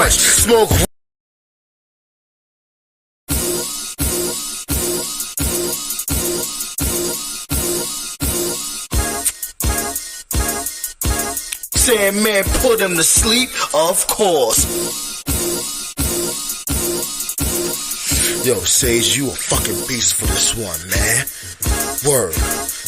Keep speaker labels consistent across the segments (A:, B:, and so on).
A: quench. Smoke Sandman put him to sleep, of course. Yo, Sage, you a fucking beast for this one, man. Word.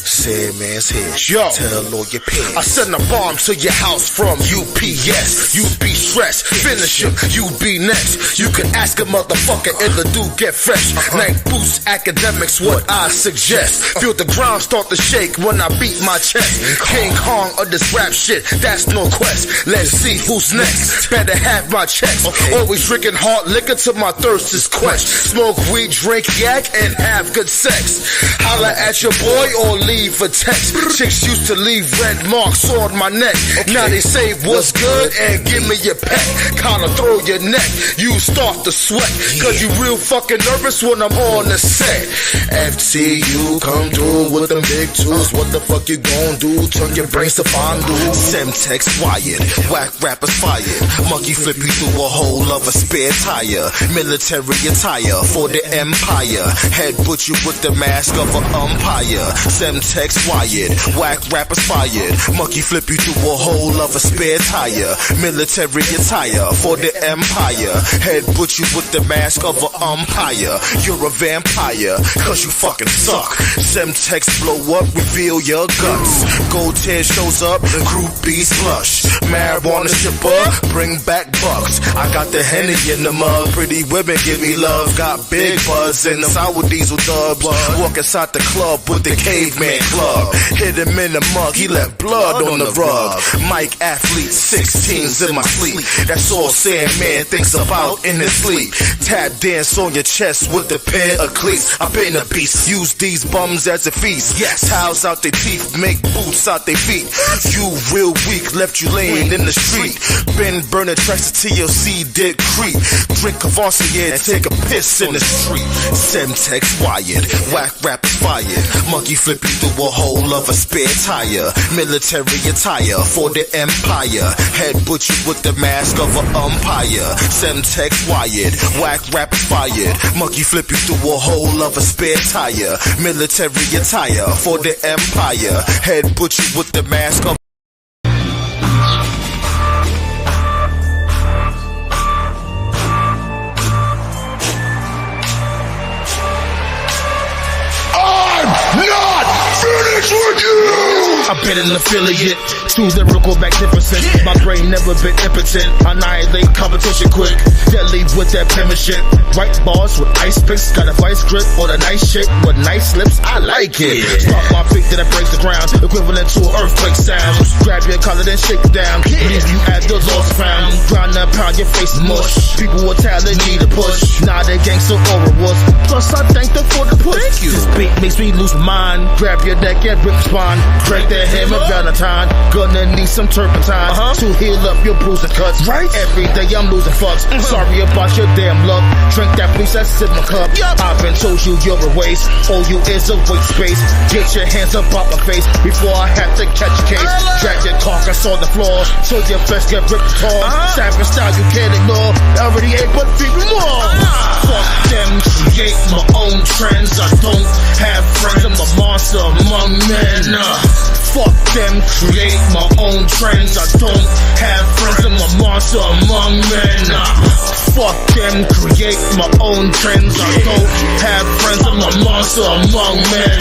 A: Sandman's here. Yo, tell all your peers. I send a bomb to your house from UPS. You be stressed, finish him, you be next. You can ask a motherfucker if the dude get fresh. Night boost academics, what I suggest. Feel the ground start to shake when I beat my chest. King Kong of this rap shit, that's no quest. Let's see who's next. Better have my checks. Always drinking hard liquor till my thirst is quenched. Smoke weed, drink yak, and have good sex. Holla at your boy or leave for text. Chicks used to leave red marks on my neck. Now they say what's good and give me your peck. Kinda throw your neck, you start to sweat. Cause you real fucking nervous when I'm on the set. FTU come through with them big tools. What the fuck you gon' do? Turn your brains to fondue. Semtex wired, whack rappers fired. Monkey flip you through a hole of a spare tire. Military attire for the empire. Head butcher with the mask of an umpire. Semtex wired, whack rappers fired. Monkey flip you through a hole of a spare tire. Military attire for the empire. Head butcher with the mask of an umpire. You're a vampire, cause you fucking suck. Semtex blow up, reveal your guts. Gold tear shows up, groupies blush. Marijuana shipper, bring back bucks. I got the Henny in the mug, pretty women give me love. Got big buzz in the sour diesel dubs. Walk inside the club with the caveman club. Hit him in the mug, he left blood on the rug. Mike athlete, 16s in my sleep. That's all Sandman thinks about in his sleep. Tap dance on your chest with a pair of cleats. I've been a beast, use these bums as a feast. Yes, towels out their teeth, make boots out their feet. You real weak, left you laying in the street. Been burning tracks to TLC did creep. Drink Cavassier and take a piss in the street. Semtex wired, whack rappers fired. Monkey flip you through a hole of a spare tire. Military attire for the empire. Head butcher with the mask of an umpire. Semtex wired, whack rappers fired. Monkey flip you through a hole of a spare tire. Military attire for the empire. Head butcher with the mask of with you! I've been an affiliate, too lyrical, magnificent. My brain never been impotent. Annihilate competition quick, deadly with that penmanship. Right bars with ice picks, got a vice grip on a nice shit with nice lips. I like it. Stop my feet, then I break the ground, equivalent to an earthquake sound. Grab your collar, then shake it down. Leave you at the lost pound. Ground and pound your face mush. People with talent need a push. Nah, they gangsta aura was. Plus I thank them for the push. This beat makes me lose my mind. Grab your neck and rip spine. Break that hammer, Valentine. Gonna need some turpentine to heal up your bruising cuts. Right? Every day I'm losing fucks. Sorry about your damn luck. Drink that please, that's in my cup. I've been told you you're a waste. All you is a waste space. Get your hands up off my face before I have to catch a case. Drag your carcass on the floor so your flesh get ripped apart. Savage style you can't ignore. Already ate but feed me more. Fuck them, create my own trends. I don't have friends. I'm a monster among men. Fuck them, create my own trends. I don't have friends. I'm a monster among men. Fuck them, create my own trends. I don't have friends. I'm a monster among men.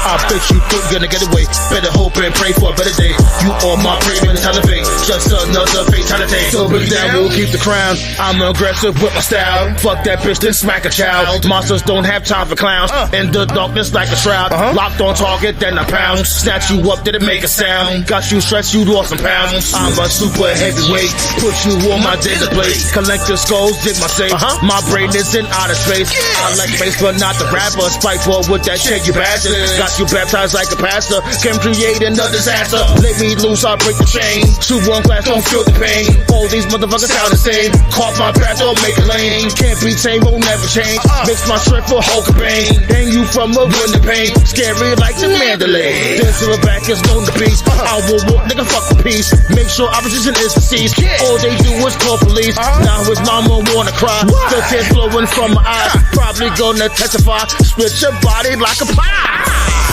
A: I bet you think you're gonna get away. Better hope and pray for a better day. You all my prey when it's time to fade. Just another fatality. So bring down, we'll keep the crown. I'm aggressive with my style. Fuck that bitch, then smack a child. Monsters don't have time for clowns. In the darkness like a shroud. Locked on target, then I pound. Snatch you up, did it make a sound? Got you stressed, you lost some pounds. I'm a super heavyweight. Put you on my daily plate. Collect your skulls, did my say. space. My brain is in outer space. I like space, but not the rapper. Spiteful with that shit, you bastard. Got you baptized like a pastor. Can create another disaster. Let me loose, I'll break the chain. Shoot one glass, don't feel the pain. All these motherfuckers sound the same. Caught my path, don't make a lane. Can't be tamed, won't never change. Mix my strength for Hulk Bane. Hang you from a window pane. Scary like the Mandalay. This to the back is known to peace. I will walk, nigga, fuck with peace. Make sure opposition is deceased. All they do is call police. Now his mama wanna cry. The tears flowing from my eyes. Probably gonna testify. Split your body like a pie.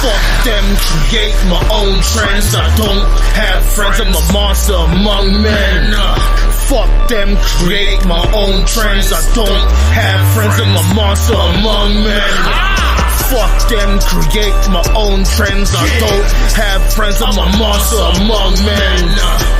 A: Fuck them, create my own trends. I don't have friends, I'm a monster among men. Fuck them, create my own trends. I don't have friends, I'm a monster among men. Fuck them, create my own trends. I don't have friends, I'm a monster among men.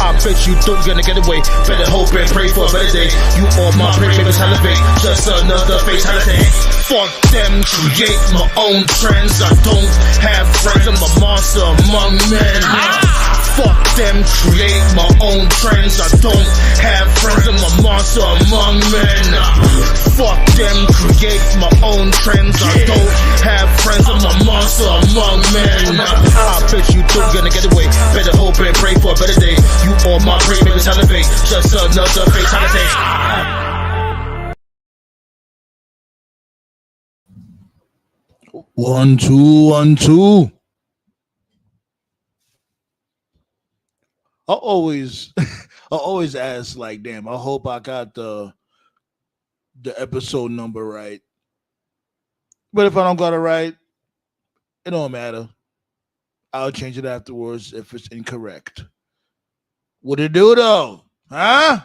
A: I bet you don't gonna get away. Better hope and pray for a better day. You all my prey papers elevate. Just another fatality. Fuck them, create my own trends. I don't have friends, I'm a monster among men. Fuck them, create my own trends. I don't have friends, I'm a monster among men. Fuck them, create my own trends. I don't have friends, I'm a monster among men. I bet you don't gonna get away. Better hope and pray for a better day. You all my prey, baby, elevate. Just another fatality.
B: 1 2 1 2. I always ask, like, damn, I hope I got the episode number right. But if I don't got it right, it don't matter. I'll change it afterwards if it's incorrect. What it do though? Huh?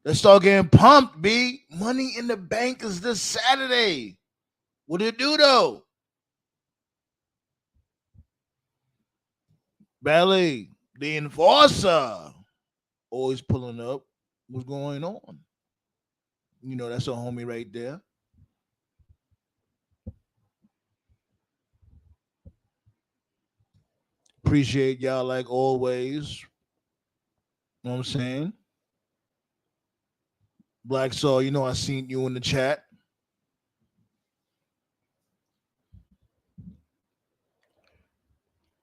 B: Let's start getting pumped, B. Money in the Bank is this Saturday. What it do though? Ballet, the enforcer, always pulling up. What's going on? You know, that's a homie right there. Appreciate y'all like always. You know what I'm saying? Black Saw, you know I seen you in the chat.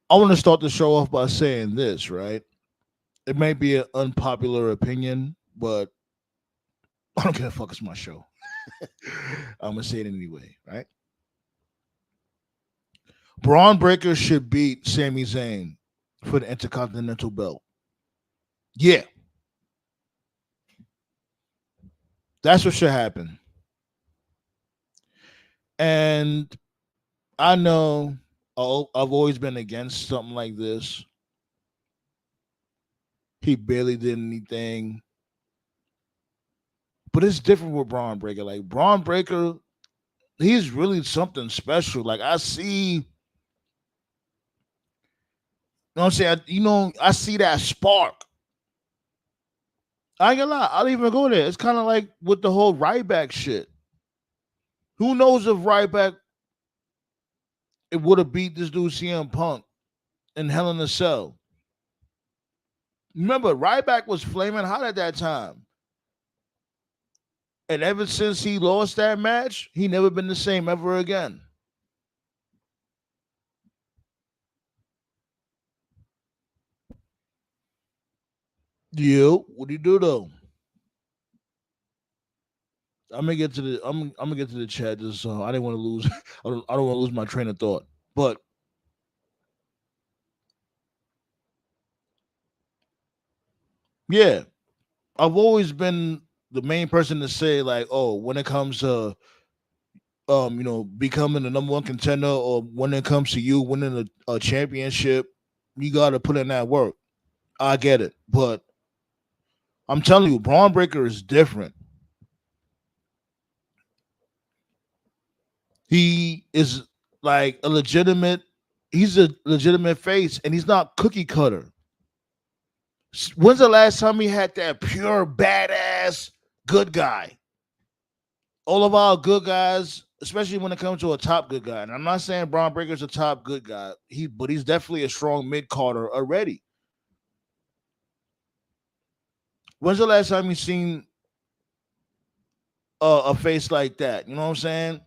B: I want to start the show off by saying this, right? It may be an unpopular opinion, but I don't give a fuck. It's my show. I'm going to say it anyway, right? Bron Breakker should beat Sami Zayn for the Intercontinental belt. Yeah. That's what should happen. And I know I've always been against something like this. He barely did anything. But it's different with Bron Breakker. Like, Bron Breakker, he's really something special. Like, I see, you know what I'm saying? I see that spark. I ain't gonna lie, I don't even go there. It's kind of like with the whole Ryback shit. Who knows if Ryback it would have beat this dude CM Punk in Hell in a Cell. Remember, Ryback was flaming hot at that time. And ever since he lost that match, he never been the same ever again. Yo, what do you do though? I'm gonna get to the chat. Just I didn't want to lose. I don't want to lose my train of thought. But yeah, I've always been the main person to say, like, oh, when it comes to becoming the number one contender, or when it comes to you winning a championship, you got to put in that work. I get it, but I'm telling you, Bron Breakker is different. He is like he's a legitimate face, and he's not cookie cutter. When's the last time he had that pure badass good guy? All of our good guys, especially when it comes to a top good guy, and I'm not saying Bron Breakker's a top good guy, but he's definitely a strong mid-carder already. When's the last time you seen a face like that? You know what I'm saying?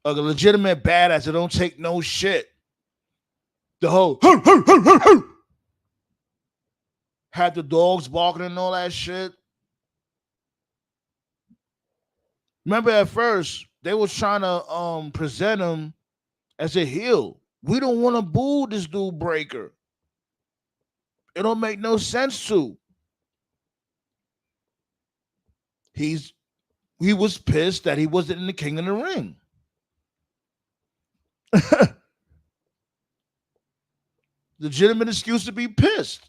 B: A legitimate badass that don't take no shit. The whole had the dogs barking and all that shit. Remember at first they was trying to present him as a heel. We don't want to boo this dude Breakker. It don't make no sense to. He was pissed that he wasn't in the King of the Ring. Legitimate excuse to be pissed.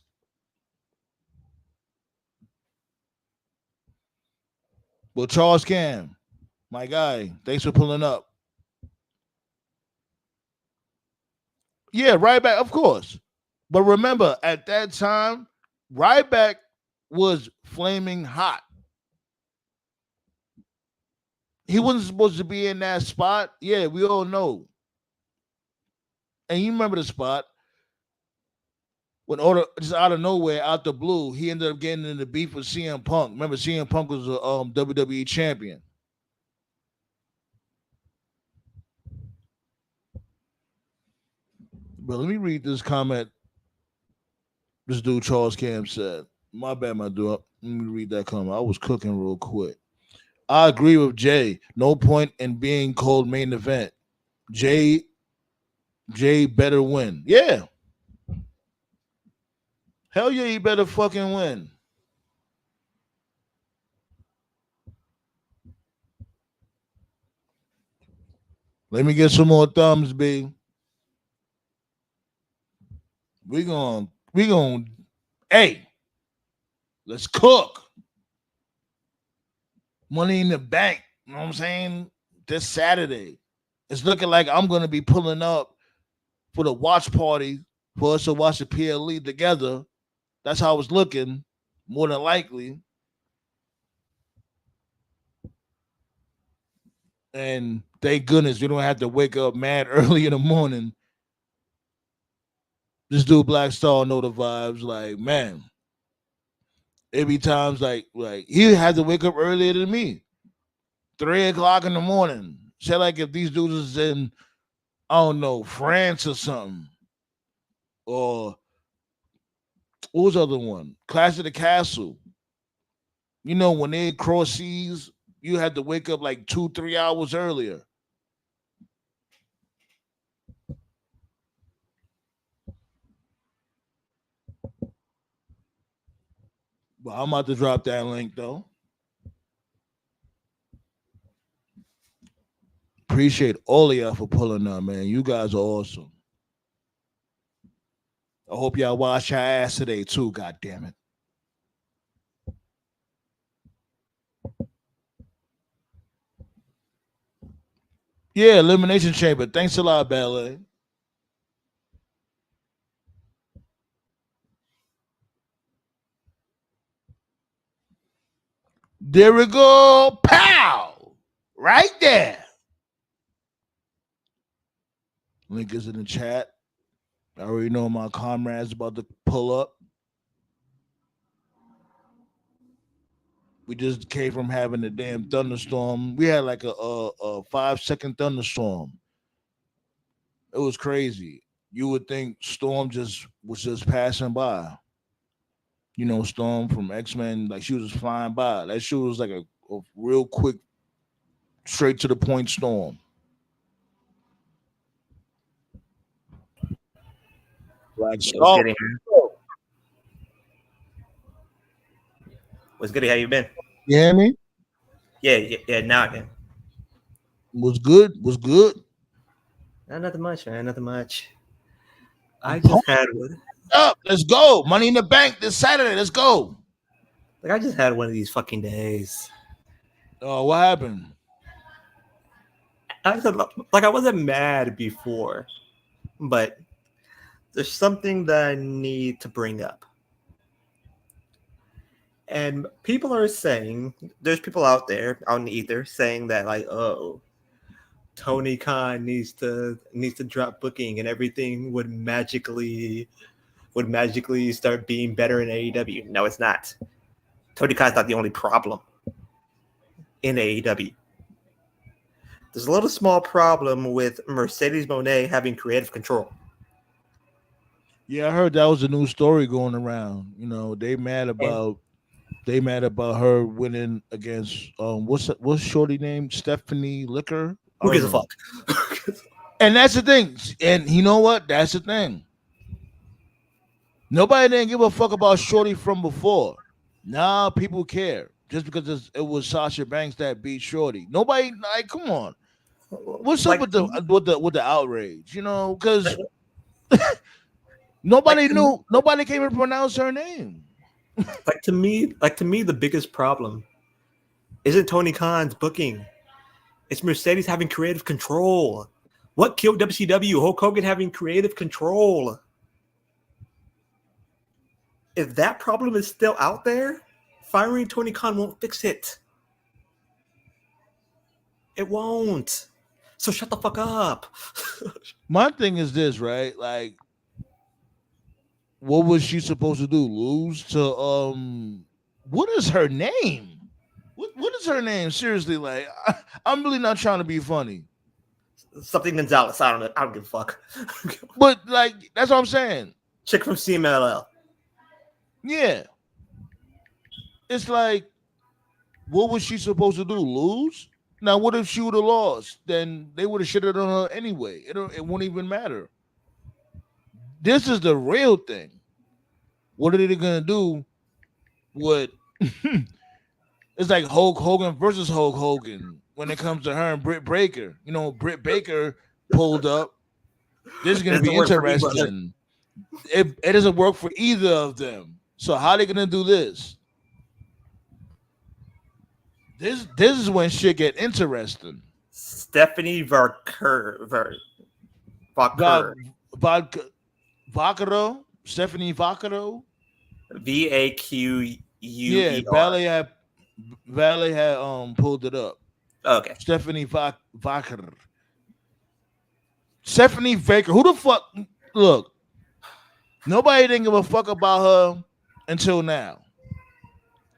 B: Well, Charles Cam, my guy, thanks for pulling up. Yeah, Ryback, of course. But remember, at that time, Ryback was flaming hot. He wasn't supposed to be in that spot. Yeah, we all know. And you remember the spot when just out of nowhere, out the blue, he ended up getting in the beef with CM Punk. Remember, CM Punk was a WWE champion. But let me read this comment this dude Charles Cam said. My bad, my dude. Let me read that comment. I was cooking real quick. I agree with Jay. No point in being called main event. Jay better win. Yeah. Hell yeah, he better fucking win. Let me get some more thumbs, B. We gon' hey, let's cook. Money in the bank. You know what I'm saying? This Saturday. It's looking like I'm gonna be pulling up for the watch party for us to watch the PLE together. That's how it's looking, more than likely. And thank goodness we don't have to wake up mad early in the morning. This dude Black Star know the vibes. Like, man, it be times like he had to wake up earlier than me. 3:00 in the morning. Say like if these dudes is in, I don't know, France or something. Or what was the other one? Clash of the Castle. You know, when they cross seas, you had to wake up like 2-3 hours earlier. But I'm about to drop that link though. Appreciate all of y'all for pulling up, man. You guys are awesome. I hope y'all wash your ass today too, god damn it. Yeah, Elimination Chamber. Thanks a lot, Ballet. There we go. Pow! Right there. Link is in the chat. I already know my comrade's about to pull up. We just came from having a damn thunderstorm. We had like a 5-second thunderstorm. It was crazy. You would think Storm was just passing by. You know, Storm from X-Men, like she was just flying by. That shit was like a real quick, straight to the point Storm. Like Storm.
C: What's good? How you been?
B: You hear me?
C: Yeah. Now I can.
B: Was good.
C: Nothing much, man. Nothing much. I just had one.
B: Up, let's go. Money in the bank this Saturday. Let's go.
C: Like I just had one of these fucking days.
B: Oh, what happened?
C: I wasn't mad before, but there's something that I need to bring up. And people are saying, there's people out there on the ether saying that like, oh, Tony Khan needs to drop booking and everything would magically would magically start being better in AEW. No, it's not. Tony Khan's not the only problem in AEW. There's a little small problem with Mercedes Moné having creative control.
B: Yeah, I heard that was a new story going around. You know, they mad about her winning against what's shorty name? Stephanie Licker?
C: Who gives a fuck?
B: And that's the thing. And you know what? That's the thing. Nobody didn't give a fuck about shorty from before. Now people care just because it was Sasha Banks that beat shorty. Nobody, like, come on. What's up with the outrage? You know, because nobody knew. Nobody came and pronounced her name.
C: To me, the biggest problem isn't Tony Khan's booking. It's Mercedes having creative control. What killed WCW? Hulk Hogan having creative control. If that problem is still out there, firing Tony Khan won't fix it. It won't. So shut the fuck up.
B: My thing is this, right? Like, what was she supposed to do? Lose to what is her name? What is her name? Seriously, like, I'm really not trying to be funny.
C: Something Gonzalez. I don't give a fuck.
B: But like, that's what I'm saying.
C: Chick from CMLL.
B: Yeah. It's like, what was she supposed to do? Lose? Now, what if she would have lost? Then they would have shitted on her anyway. It won't even matter. This is the real thing. What are they gonna do? What? It's like Hulk Hogan versus Hulk Hogan when it comes to her and Britt Breakker. You know, Britt Baker pulled up. This is gonna be interesting. It doesn't work for either of them. So how are they gonna do this? This is when shit get interesting.
C: Stephanie Vaquero.
B: Stephanie Vaquero.
C: VAQU.
B: Yeah, Valley had pulled it up.
C: Okay.
B: Stephanie Vaquero. Stephanie Baker. Who the fuck? Look, nobody didn't give a fuck about her until now.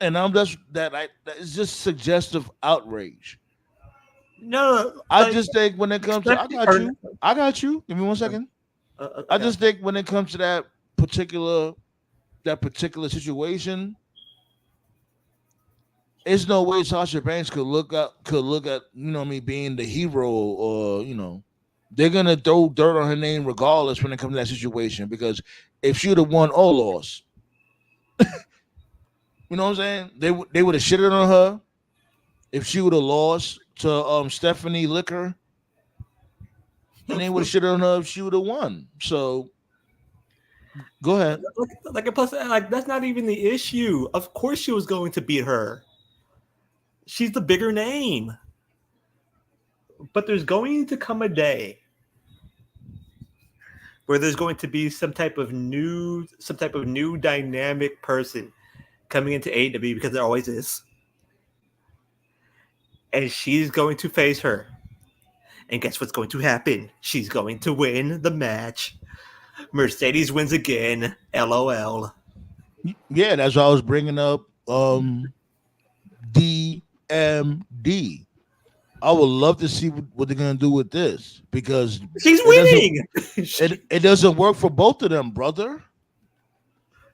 B: And I'm just that it's just suggestive outrage.
C: No,
B: I just think when it comes to I got you. Give me 1 second.
C: Okay.
B: I just think when it comes to that particular situation, it's no way Sasha Banks could look at you know what I mean, being the hero, or you know, they're gonna throw dirt on her name regardless when it comes to that situation, because if she would have won or lost, you know what I'm saying? They would have shitted on her if she would have lost to Stephanie Licker, and they would have shitted on her if she would have won. So go ahead.
C: Plus, that's not even the issue. Of course, she was going to beat her. She's the bigger name. But there's going to come a day where there's going to be some type of new dynamic person coming into AEW, because there always is. And she's going to face her. And guess what's going to happen? She's going to win the match. Mercedes wins again. LOL.
B: Yeah, that's why I was bringing up DMD. I would love to see what they're going to do with this, because
C: she's winning.
B: It doesn't work for both of them, brother.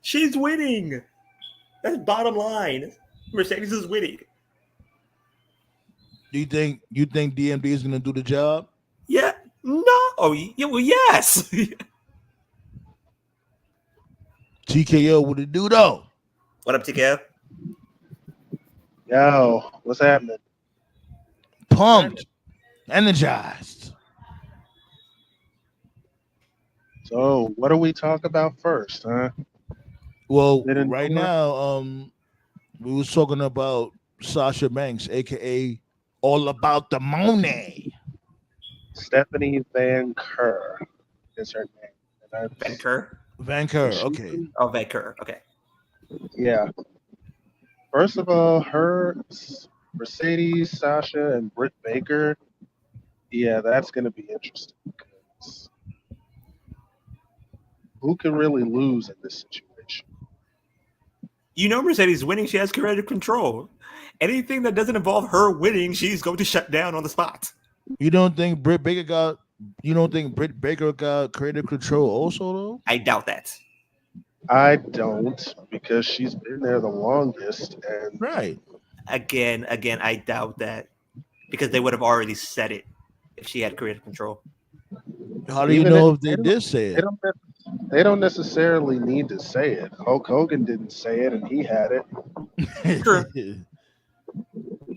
C: She's winning. That's bottom line. Mercedes is winning.
B: Do you think DMD is going to do the job?
C: Yeah. No. Oh, yeah, well, yes.
B: TKO, what it do though?
C: What up, TKO?
D: Yo, what's happening?
B: Pumped, energized.
D: So, what do we talk about first, huh?
B: Well, right now, we was talking about Sasha Banks, aka All About the Money.
D: Stephanie Vaquero is her name.
C: Vaquero,
B: okay.
C: Oh, Vaquero, okay.
D: Yeah. First of all, her, Mercedes, Sasha, and Britt Baker. Yeah, that's going to be interesting. who can really lose in this situation?
C: You know, Mercedes winning, she has creative control. Anything that doesn't involve her winning, she's going to shut down on the spot.
B: You don't think Britt Baker got? You don't think Britt Baker got creative control also though?
C: I doubt that.
D: I don't, because she's been there the longest, and
B: Right.
C: Again, I doubt that because they would have already said it if she had creative control.
B: How do you
D: Even
B: know
D: if
B: if they
D: they
B: did say it?
D: they don't necessarily need to say it. Hulk Hogan didn't say it, and he had it.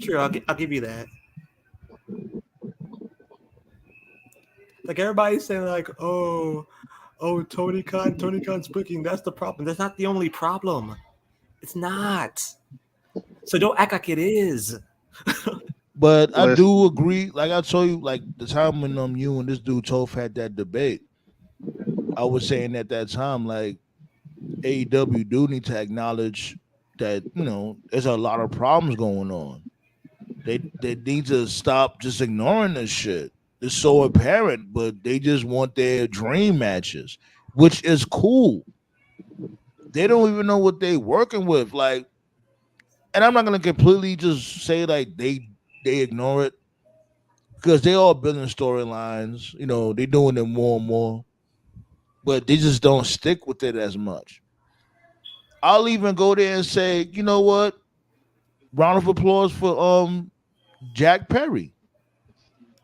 C: True, I'll give you that. Like everybody's saying, like, oh, Tony Khan's booking. That's the problem. That's not the only problem. It's not. So don't act like it is.
B: But I do agree. Like I told you, like the time when you and this dude Toph had that debate, I was saying at that time, like AEW do need to acknowledge that there's a lot of problems going on. They need to stop just ignoring this shit. It's so apparent, but they just want their dream matches, which is cool. They don't even know what they're working with. Like, and I'm not gonna completely just say like they ignore it because they all building storylines. They're doing it more and more, but they just don't stick with it as much. I'll even go there and say, you know what? Round of applause for Jack Perry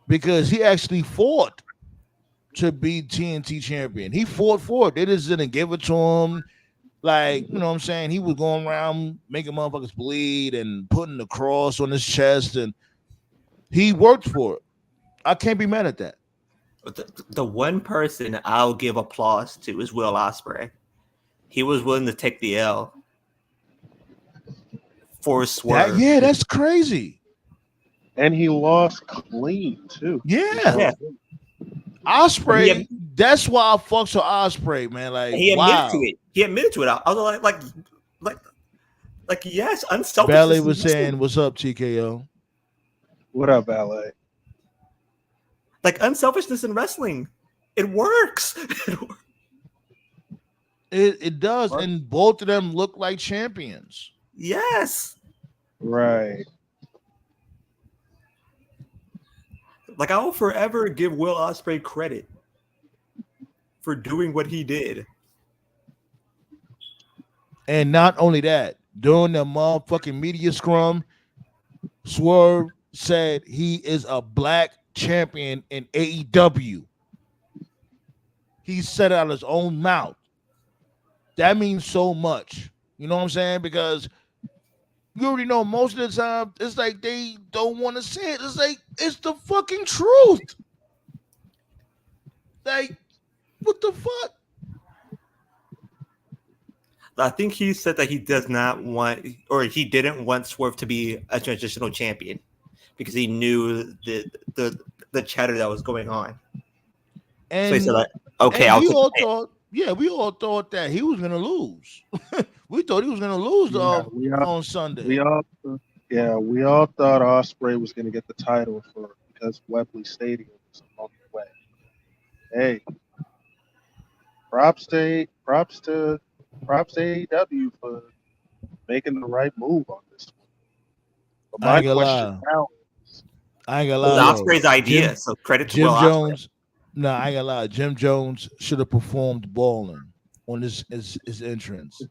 B: because he actually fought to be TNT champion. He fought for it. They just didn't give it to him. Like, you know what I'm saying? He was going around making motherfuckers bleed and putting the cross on his chest, and he worked for it. I can't be mad at that.
C: The one person I'll give applause to is Will Ospreay. He was willing to take the L for Swerve.
B: Yeah, that's crazy.
D: And he lost clean too.
B: Yeah. Ospreay. That's why I fucks with Ospreay, man. Like
C: he admitted to it. He admitted to it. I was like, yes, unselfish.
B: Ballet was saying, "What's up, TKO?
D: What up, Ballet?"
C: Like unselfishness in wrestling, it works.
B: It does, and both of them look like champions.
C: Yes.
D: Right.
C: Like I will forever give Will Ospreay credit for doing what he did.
B: And not only that, during the motherfucking media scrum, Swerve said he is a black champion in AEW. He said it out of his own mouth. That means so much. You know what I'm saying? Because you already know most of the time, it's like they don't want to say it. It's like, it's the fucking truth. Like, what the fuck?
C: I think he said that he does not want, or he didn't want Swerve to be a transitional champion because he knew the chatter that was going on.
B: And
C: so he said, like, okay,
B: we all thought that he was gonna lose. We thought he was gonna lose on Sunday.
D: We all thought Ospreay was gonna get the title because Wembley Stadium was a long way. Hey, props to AEW for making the right move on this one. But
B: I ain't gonna lie.
C: It's Ospreay's idea, so credit to
B: Jim
C: Will
B: Jones. No, I ain't gonna lie. Jim Jones should have performed balling on his entrance.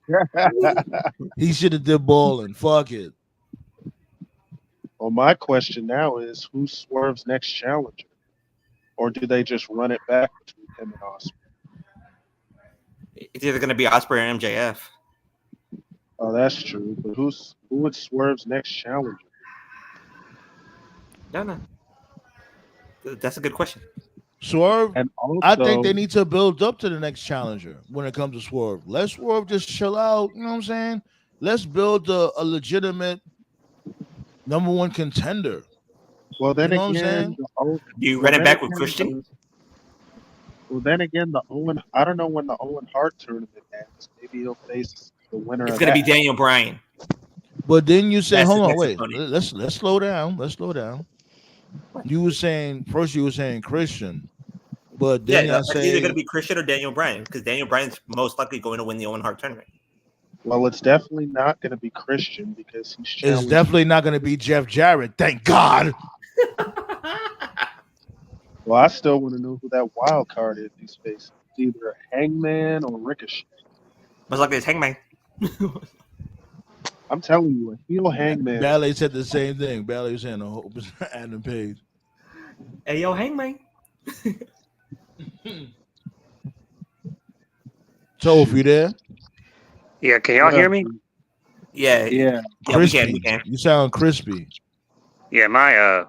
B: He should have did balling. Fuck it.
D: Well, my question now is, who's Swerve's next challenger? Or do they just run it back between him and Ospreay?
C: It's either going to be Ospreay or MJF.
D: Oh, that's true. But who would Swerve's next challenger?
C: No. That's a good question.
B: Swerve,
D: and also,
B: I think they need to build up to the next challenger when it comes to Swerve. Let Swerve just chill out. You know what I'm saying? Let's build a legitimate number one contender.
D: Well, then
B: you know
D: again,
C: you run it back with Christian?
D: Well, then again, I don't know when the Owen Hart tournament ends. Maybe he'll face the winner.
C: It's going to be Daniel Bryan.
B: But then you say, hold on, wait. Let's slow down. You were saying Christian. But then
C: Yeah,
B: I
C: it's
B: say
C: either going to be Christian or Daniel Bryan because Daniel Bryan's most likely going to win the Owen Hart tournament.
D: Well, it's definitely not going to be Christian because he's
B: it's
D: challenging.
B: definitely not going to be Jeff Jarrett. Thank God.
D: Well, I still want to know who that wild card is he's facing. It's either Hangman or Ricochet.
C: Most likely it's Hangman.
D: I'm telling you, a heel Hangman.
B: Ballet said the same thing. Ballet was saying a whole Adam Page.
C: Hey, yo, Hangman.
B: Toph, you there?
E: Yeah, can y'all hear me?
C: Yeah,
D: Yeah.
C: we can.
B: You sound crispy.
E: Yeah, my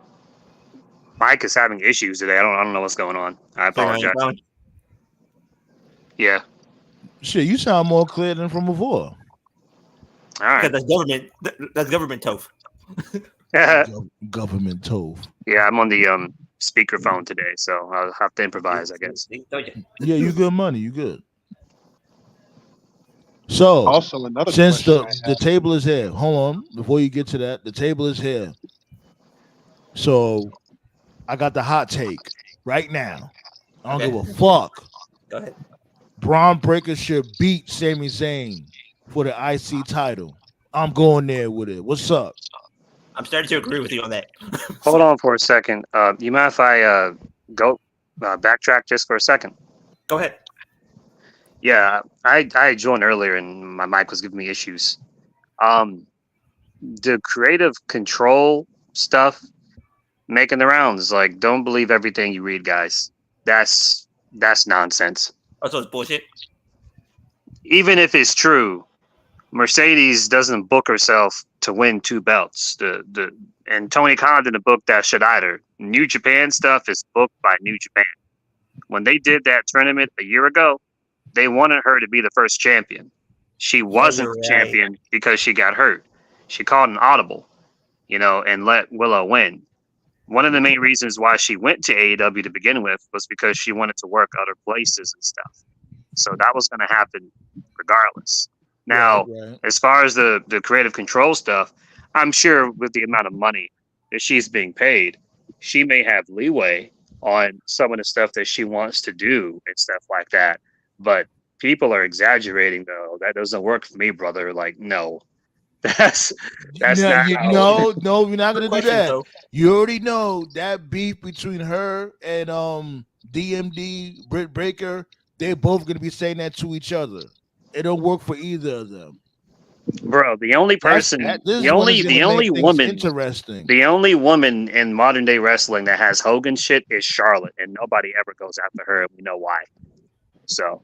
E: mic is having issues today. I don't know what's going on. I apologize. Yeah.
B: Shit, you sound more clear than from before.
E: All right.
C: That's government. That's government Toph.
B: Government Toph.
E: Yeah, I'm on the speakerphone today, so I'll have to improvise, I guess.
B: Yeah, you good money. You good. So,
D: Also, another
B: since
D: question
B: the table is here, hold on. Before you get to that, the table is here. So, I got the hot take right now. I don't give a fuck.
C: Go ahead.
B: Bron Breakker should beat Sami Zayn for the IC title. I'm going there with it. What's up?
C: I'm starting to agree with you on that.
E: Hold on for a second. You mind if I go backtrack just for a second?
C: Go ahead.
E: Yeah, I joined earlier and my mic was giving me issues. The creative control stuff making the rounds, like, don't believe everything you read, guys. That's nonsense.
C: Oh, so it's bullshit?
E: Even if it's true, Mercedes doesn't book herself to win 2 belts. And Tony Khan didn't book that shit either. New Japan stuff is booked by New Japan. When they did that tournament a year ago, they wanted her to be the first champion. She wasn't the champion because she got hurt. She called an audible, and let Willow win. One of the main reasons why she went to AEW to begin with was because she wanted to work other places and stuff. So that was going to happen regardless. Now, as far as the creative control stuff, I'm sure with the amount of money that she's being paid, she may have leeway on some of the stuff that she wants to do and stuff like that. But people are exaggerating, though. That doesn't work for me, brother. Like, no. That's not
B: no, we're not gonna do that. Though. You already know that beef between her and DMD Britt Breaker. They're both gonna be saying that to each other. It don't work for either of them,
E: bro. The only person, the only woman in modern day wrestling that has Hogan shit is Charlotte, and nobody ever goes after her, and we know why. So,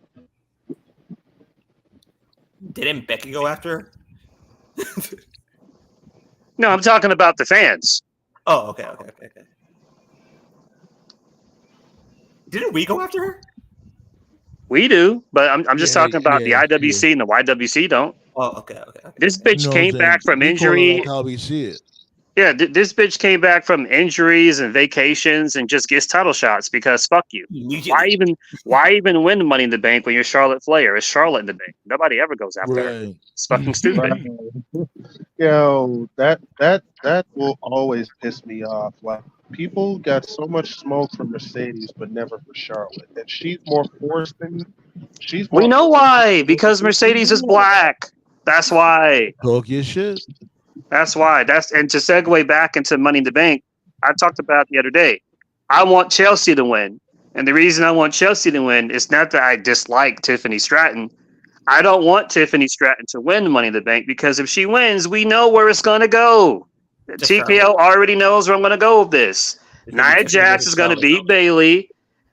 C: didn't Becky go after her?
E: No, I'm talking about the fans.
C: Oh, okay. Didn't we go after her?
E: We do, but I'm just talking about the IWC and the YWC don't.
C: Oh, okay.
E: This bitch came back from injury.
B: Like how we see it.
E: Yeah, this bitch came back from injuries and vacations and just gets title shots because fuck you. Why even win Money in the Bank when you're Charlotte Flair? It's Charlotte in the Bank. Nobody ever goes after her. It's fucking stupid.
D: Yo, that will always piss me off. Like, people got so much smoke for Mercedes, but never for Charlotte. And she's more forced than
E: we know why. Because Mercedes is black. That's why.
B: Talk your shit.
E: That's why. And to segue back into Money in the Bank, I talked about the other day. I want Chelsea to win. And the reason I want Chelsea to win is not that I dislike Tiffany Stratton. I don't want Tiffany Stratton to win Money in the Bank because if she wins, we know where it's going to go. The TKO already knows where I'm going to go with this. Nia Jax is going to beat Bayley.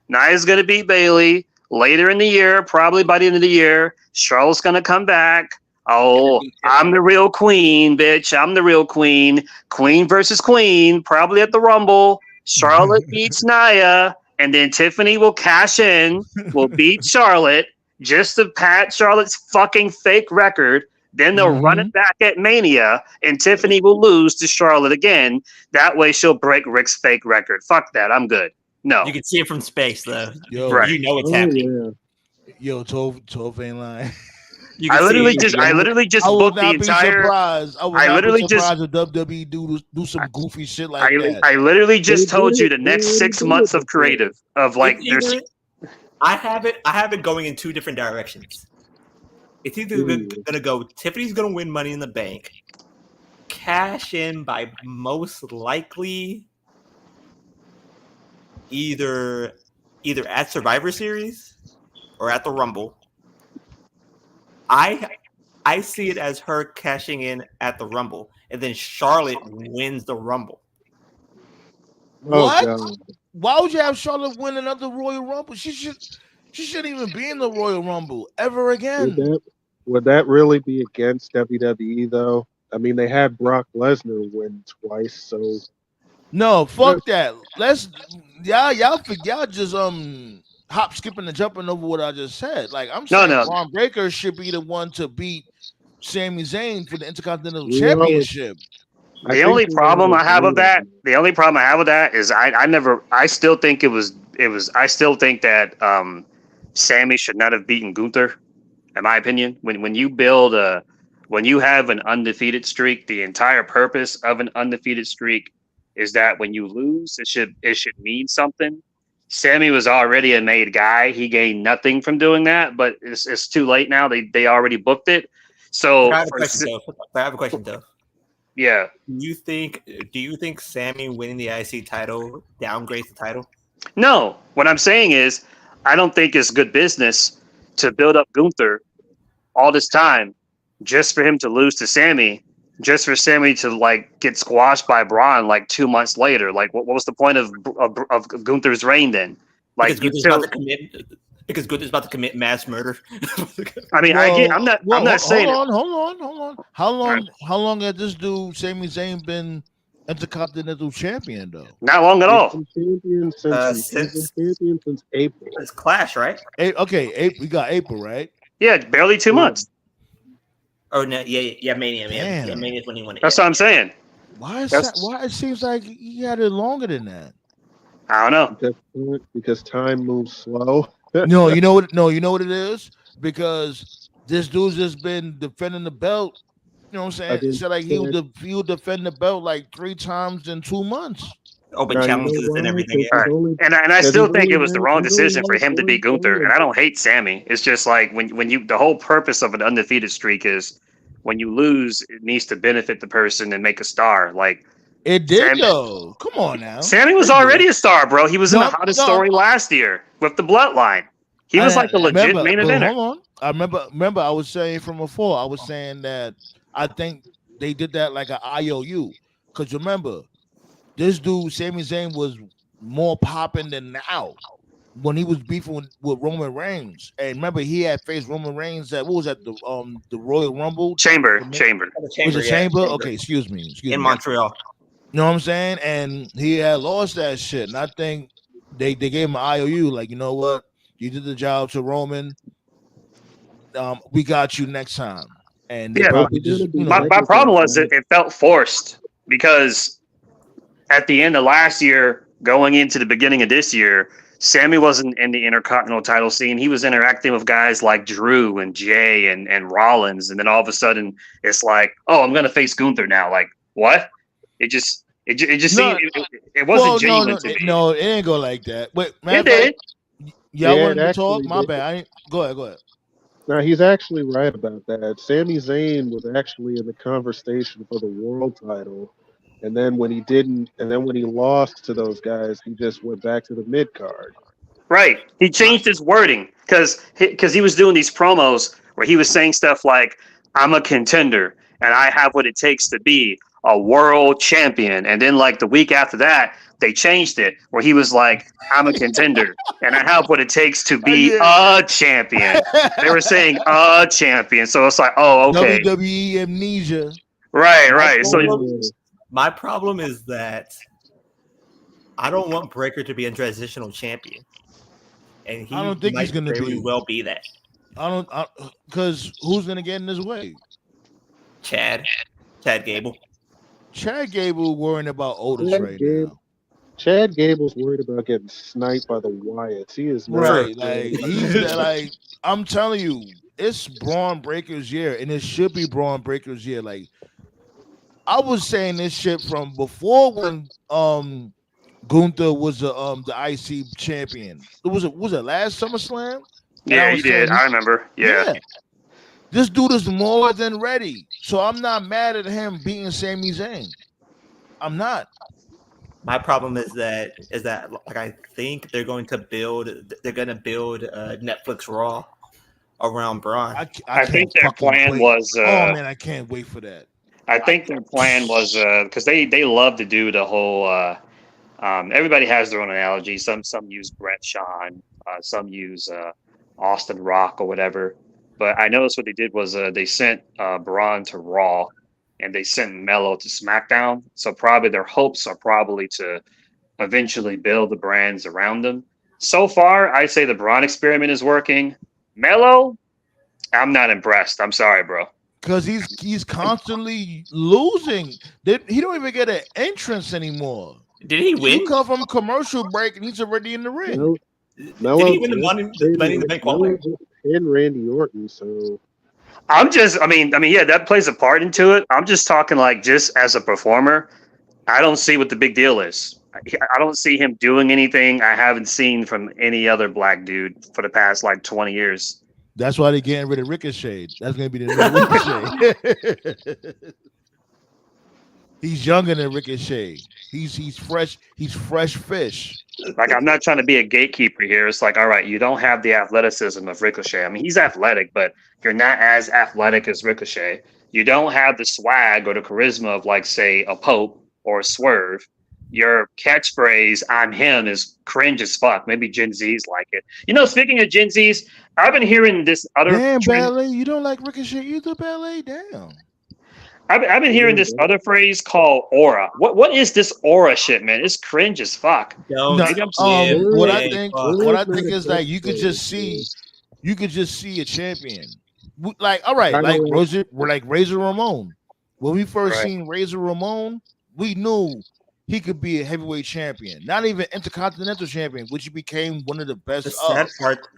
E: Nia's going to beat Bayley later in the year, probably by the end of the year. Charlotte's going to come back. Oh, I'm the real queen, bitch. I'm the real queen. Queen versus queen, probably at the Rumble. Charlotte beats Nia, and then Tiffany will cash in, will beat Charlotte just to pat Charlotte's fucking fake record. Then they'll run it back at Mania, and Tiffany will lose to Charlotte again. That way she'll break Rick's fake record. Fuck that. I'm good. No.
C: You can see it from space, though.
B: Yo,
E: right.
C: You know it's happening.
B: Yeah. Yo, Toph ain't lying.
E: I literally just booked the entire.
B: I literally just if WWE do some goofy shit like that.
E: I literally just told you the next 6 months of creative of like
C: I have it going in two different directions. It's either going to go Tiffany's going to win Money in the Bank, cash in by most likely either at Survivor Series or at the Rumble. I see it as her cashing in at the Rumble, and then Charlotte wins the Rumble.
B: What?
D: God.
B: Why would you have Charlotte win another Royal Rumble? She shouldn't even be in the Royal Rumble ever again.
D: Would that really be against WWE though? I mean, they had Brock Lesnar win twice, so
B: No, fuck that. Y'all just hop, skipping, and jumping over what I just said. Like I'm saying, Bron Breakker should be the one to beat Sami Zayn for the Intercontinental Championship.
E: The only problem I have with that is I still think that Sammy should not have beaten Gunther, in my opinion. When you have an undefeated streak, the entire purpose of an undefeated streak is that when you lose, it should mean something. Sammy was already a made guy. He gained nothing from doing that, but it's too late now. They already booked it. So
C: I have a question, though.
E: Yeah.
C: Do you think Sammy winning the IC title downgrades the title?
E: No. What I'm saying is, I don't think it's good business to build up Gunther all this time just for him to lose to Sammy, just for Sammy to like get squashed by Braun like 2 months later. Like, what was the point of Gunther's reign then? Like,
C: because Gunther's about to commit mass murder.
E: I mean, I'm not saying.
B: Hold on. How long has this dude Sami Zayn been Intercontinental Champion though?
E: Not long at all.
D: Champion since April.
C: It's Clash, right?
B: We got April, right?
E: Yeah, barely 2 months.
C: Oh no, yeah, Mania, man. Yeah, Mania's when he won it.
E: That's what I'm saying.
B: Why it seems like he had it longer than that?
E: I don't
D: know. Because time moves slow.
B: No, you know what it is? Because this dude's just been defending the belt. You know what I'm saying? He said like he'll defend the belt like 3 times in 2 months.
C: Open challenges and everything.
E: Right. And I still think it was the wrong decision for him to beat Gunther. And I don't hate Sammy. It's just like when you the whole purpose of an undefeated streak is when you lose, it needs to benefit the person and make a star. Like
B: it did though. Come on now.
E: Sammy was already a star, bro. He was in the hottest story last year with the Bloodline. He was like the legit main eventer.
B: Hold on. I remember I was saying from before, I was saying that I think they did that like an IOU. Because remember, this dude, Sami Zayn, was more popping than now when he was beefing with Roman Reigns. And remember, he had faced Roman Reigns at the Royal Rumble?
E: Chamber.
B: Was it Chamber? Okay, excuse me.
C: In Montreal.
B: You know what I'm saying? And he had lost that shit. And I think they gave him an IOU, like, you know what? You did the job to Roman. We got you next time. And
E: my problem was it felt forced because at the end of last year, going into the beginning of this year, Sammy wasn't in the Intercontinental title scene. He was interacting with guys like Drew and Jay and Rollins. And then all of a sudden it's like, oh, I'm going to face Gunther now. Like, what? It just seemed it wasn't genuine to me.
B: No, it didn't go like that. Wait,
E: it did.
B: Y'all wanted to talk? My bad. Go ahead.
D: No, he's actually right about that. Sami Zayn was actually in the conversation for the world title. And then when he lost to those guys, he just went back to the mid card.
E: Right. He changed his wording because he was doing these promos where he was saying stuff like, I'm a contender and I have what it takes to be a world champion. And then like the week after that, they changed it where he was like, I'm a contender and I have what it takes to be a champion. They were saying a champion. So it's like, oh, okay.
B: WWE amnesia.
E: Right.
C: My problem is that I don't want Breakker to be a transitional champion. And
B: I don't think he's going to be.
C: Well be that.
B: Because who's going to get in his way?
C: Chad Gable.
B: Chad Gable worrying about Otis now.
D: Chad Gable's worried about getting sniped by the Wyatts. He is not.
B: Right. Like, he's like, I'm telling you, it's Bron Breakker's year, and it should be Bron Breakker's year. Like, I was saying this shit from before when Gunther was the IC champion. Was it last SummerSlam? And I
E: Yeah, he
B: was saying,
E: did. I remember. Yeah.
B: yeah, this dude is more than ready. So I'm not mad at him beating Sami Zayn. I'm not.
C: My problem is that like I think they're going to build Netflix Raw around Braun.
B: I
E: I
B: can't
E: think their
B: fucking
E: plan
B: wait.
E: was.
B: Oh man, I can't wait for that.
E: I think their plan was because they love to do the whole. Everybody has their own analogy. Some use Brett Sean, some use Austin Rock or whatever. But I noticed what they did was they sent Braun to Raw, and they sent Mello to SmackDown. So probably their hopes are probably to eventually build the brands around them. So far, I'd say the Braun experiment is working. Mello, I'm not impressed. I'm sorry, bro.
B: Because he's constantly losing. He don't even get an entrance anymore.
C: Did he win?
B: You come from commercial break and he's already in the ring.
D: No,
C: Did he win the Money in the Bank qualifier?
D: And Randy Orton, so
E: I'm just, I mean, yeah, that plays a part into it. I'm just talking like just as a performer. I don't see what the big deal is. I don't see him doing anything I haven't seen from any other black dude for the past like 20 years.
B: That's why they're getting rid of Ricochet. That's gonna be the new Ricochet. He's younger than Ricochet. He's fresh. He's fresh fish.
E: Like, I'm not trying to be a gatekeeper here. It's like, all right, you don't have the athleticism of Ricochet. I mean, he's athletic, but you're not as athletic as Ricochet. You don't have the swag or the charisma of, like, say, a Pope or a Swerve. Your catchphrase, I'm him, is cringe as fuck. Maybe Gen Z's like it. You know, speaking of Gen Z's, I've been hearing this other
B: Damn,
E: trend.
B: Ballet. You don't like Ricochet either, Ballet? Damn.
E: I've been hearing this other phrase called aura. What is this aura shit, man? It's cringe as fuck.
B: What I think is that you could just see a champion. Like, all right, like Razor Ramon. When we first seen Razor Ramon, we knew he could be a heavyweight champion, not even intercontinental champion, which he became one of the best.
C: The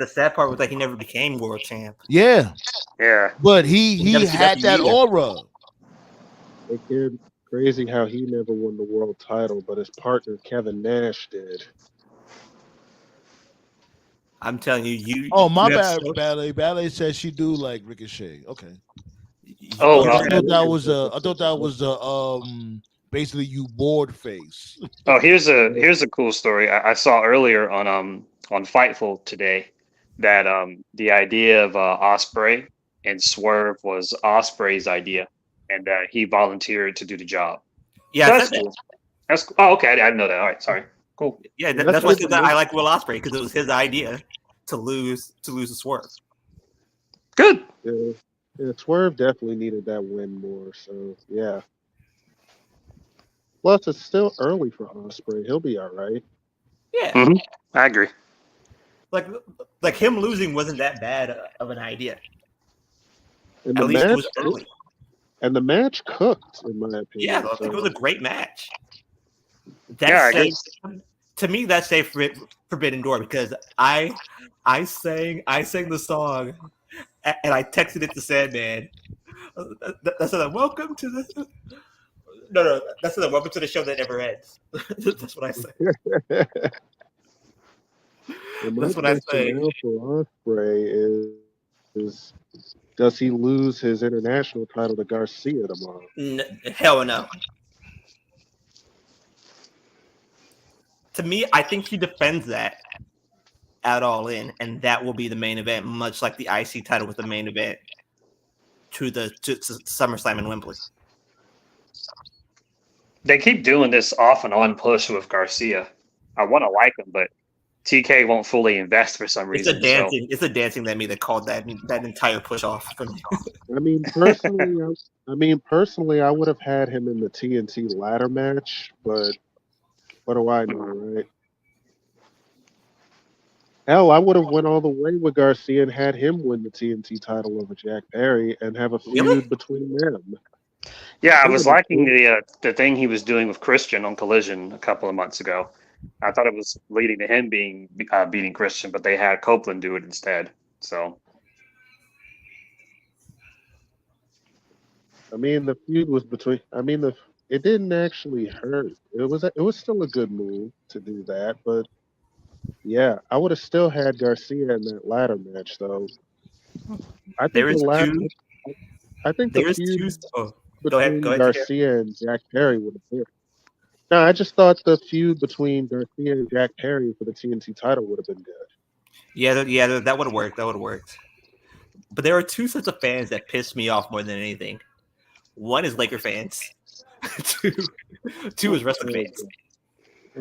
C: sad part was that he never became world champ.
B: Yeah, but he had that aura.
D: It's crazy how he never won the world title, but his partner Kevin Nash did.
C: I'm telling you,
B: Oh, my bad, Ballet. Ballet says she do like Ricochet. Okay.
E: Oh,
B: I thought that was basically you bored face.
E: Oh, here's a cool story I saw earlier on Fightful today that the idea of Ospreay and Swerve was Ospreay's idea, and he volunteered to do the job. Yeah, so that's cool. That's cool. Oh, okay. I didn't know that. All right, sorry. Cool.
C: Yeah, that's why I like Will Ospreay, because it was his idea to lose to Swerve.
E: Good.
D: Yeah, Swerve definitely needed that win more. So yeah. Plus, it's still early for Ospreay. He'll be all right.
C: Yeah,
E: I agree.
C: Like him losing wasn't that bad of an idea.
D: And
C: At least it was early.
D: And the match cooked, in my opinion.
C: Yeah, I think it was a great match. To me, that's safe Forbidden Door, because I sang the song and I texted it to Sandman. That's like, welcome to the that's like, welcome to the show that never ends. That's what I say. That's what I say.
D: For Ospreay is does he lose his international title to Garcia tomorrow?
C: Hell no. To me, I think he defends that at All In, and that will be the main event, much like the IC title was the main event to SummerSlam in Wembley.
E: They keep doing this off and on push with Garcia. I want to like him, but TK won't fully invest for some reason.
C: It's the dancing that called that entire push off for me.
D: I mean, personally, I would have had him in the TNT ladder match, but what do I know, right? Hell, I would have went all the way with Garcia and had him win the TNT title over Jack Perry and have a feud between them.
E: Yeah, I was liking the thing he was doing with Christian on Collision a couple of months ago. I thought it was leading to him beating Christian, but they had Copeland do it instead. So,
D: I mean, the feud was between. I mean, it didn't actually hurt. It was still a good move to do that, but yeah, I would have still had Garcia in that ladder match though. I think
C: There
D: the
C: is
D: ladder,
C: two.
D: I think the
C: There is
D: feud
C: two. Oh, go ahead. Go
D: between
C: ahead, TJ.
D: Garcia and Jack Perry would have been. No, I just thought the feud between Garcia and Jack Perry for the TNT title would have been good.
C: Yeah, that would have worked. That would have worked. But there are two sets of fans that piss me off more than anything. One is Laker fans. two is wrestling fans.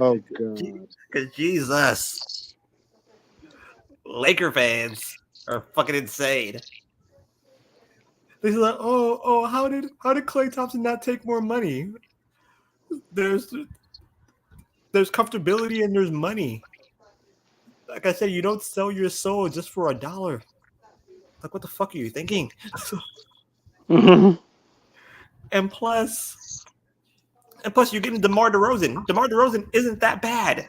D: Oh god.
C: Because Jesus, Laker fans are fucking insane. They're like, oh, how did Klay Thompson not take more money? There's comfortability and there's money. Like I said, you don't sell your soul just for $1. Like, what the fuck are you thinking? And plus, you're getting DeMar DeRozan. DeMar DeRozan isn't that bad.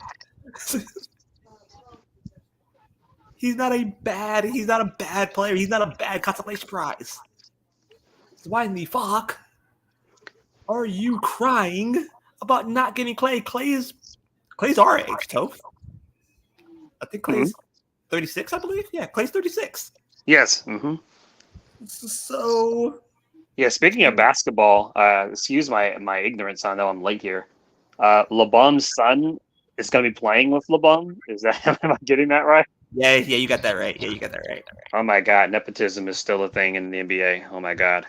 C: He's not a bad player. He's not a bad consolation prize. So why in the fuck are you crying about not getting Klay? Klay's our age, Toph. I think Klay's 36, I believe. Yeah, Klay's 36.
E: Yes.
C: So
E: Yeah, speaking of basketball, excuse my ignorance. I know I'm late here. LeBum's son is going to be playing with LeBum. Is that am I getting that right?
C: yeah, you got that right. Yeah, you got that right.
E: Oh my God, nepotism is still a thing in the NBA. Oh my God.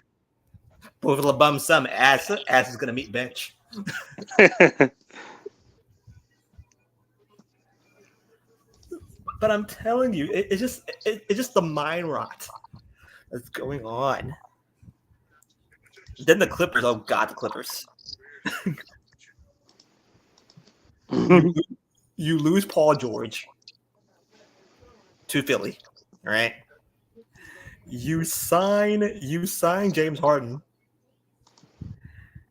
C: But with LeBum's son, ass is going to meet bench. But I'm telling you, it's just the mind rot that's going on. Then the Clippers. Oh God, the Clippers. You lose Paul George to Philly, all right? You sign James Harden.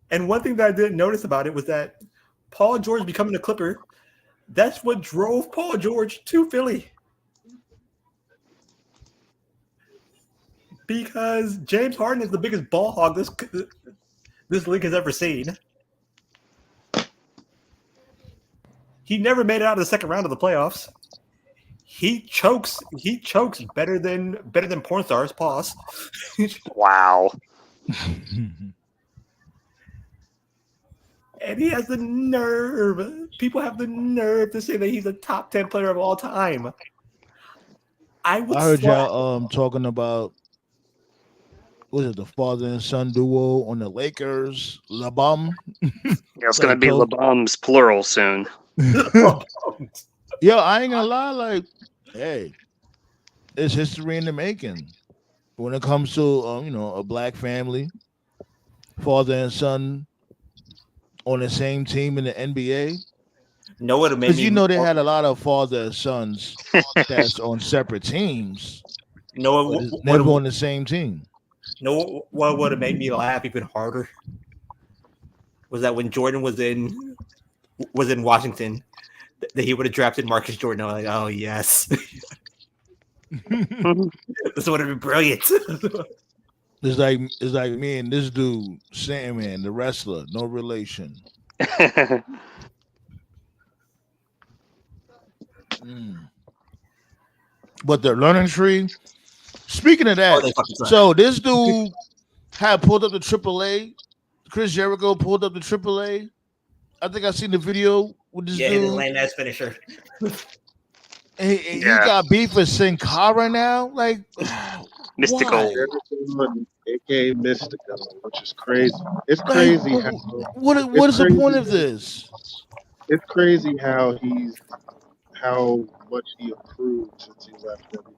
C: And one thing that I didn't notice about it was that Paul George becoming a Clipper, that's what drove Paul George to Philly. Because James Harden is the biggest ball hog this league has ever seen. He never made it out of the second round of the playoffs. He chokes better than porn stars. Pause.
E: Wow.
C: And he has the nerve. People have the nerve to say that he's a top 10 player of all time.
B: I heard y'all talking about, was it the father and son duo on the Lakers? LeBum.
E: Yeah, it's gonna be LeBum's plural soon.
B: Yo, I ain't gonna lie. Like, hey, it's history in the making when it comes to a black family, father and son on the same team in the NBA.
C: No, what it made
B: Because
C: me
B: they had a lot of father and sons that's on separate teams.
C: No,
B: never on the same team.
C: No, what would have made me laugh even harder was that when Jordan was in Washington, that he would have drafted Marcus Jordan. I'm like, oh yes, this would have been brilliant.
B: It's like me and this dude, Sandman, the wrestler, no relation. But the learning tree. Speaking of that, so this dude had pulled up the AAA. Chris Jericho pulled up the AAA. I think I seen the video with this dude.
C: Yeah, lame ass finisher.
B: He got beef with Sin Cara now, like
E: Mystical.
D: AKA Mystical, which is crazy. It's crazy.
B: What is the point of this?
D: It's crazy how much he improved since he left WWE.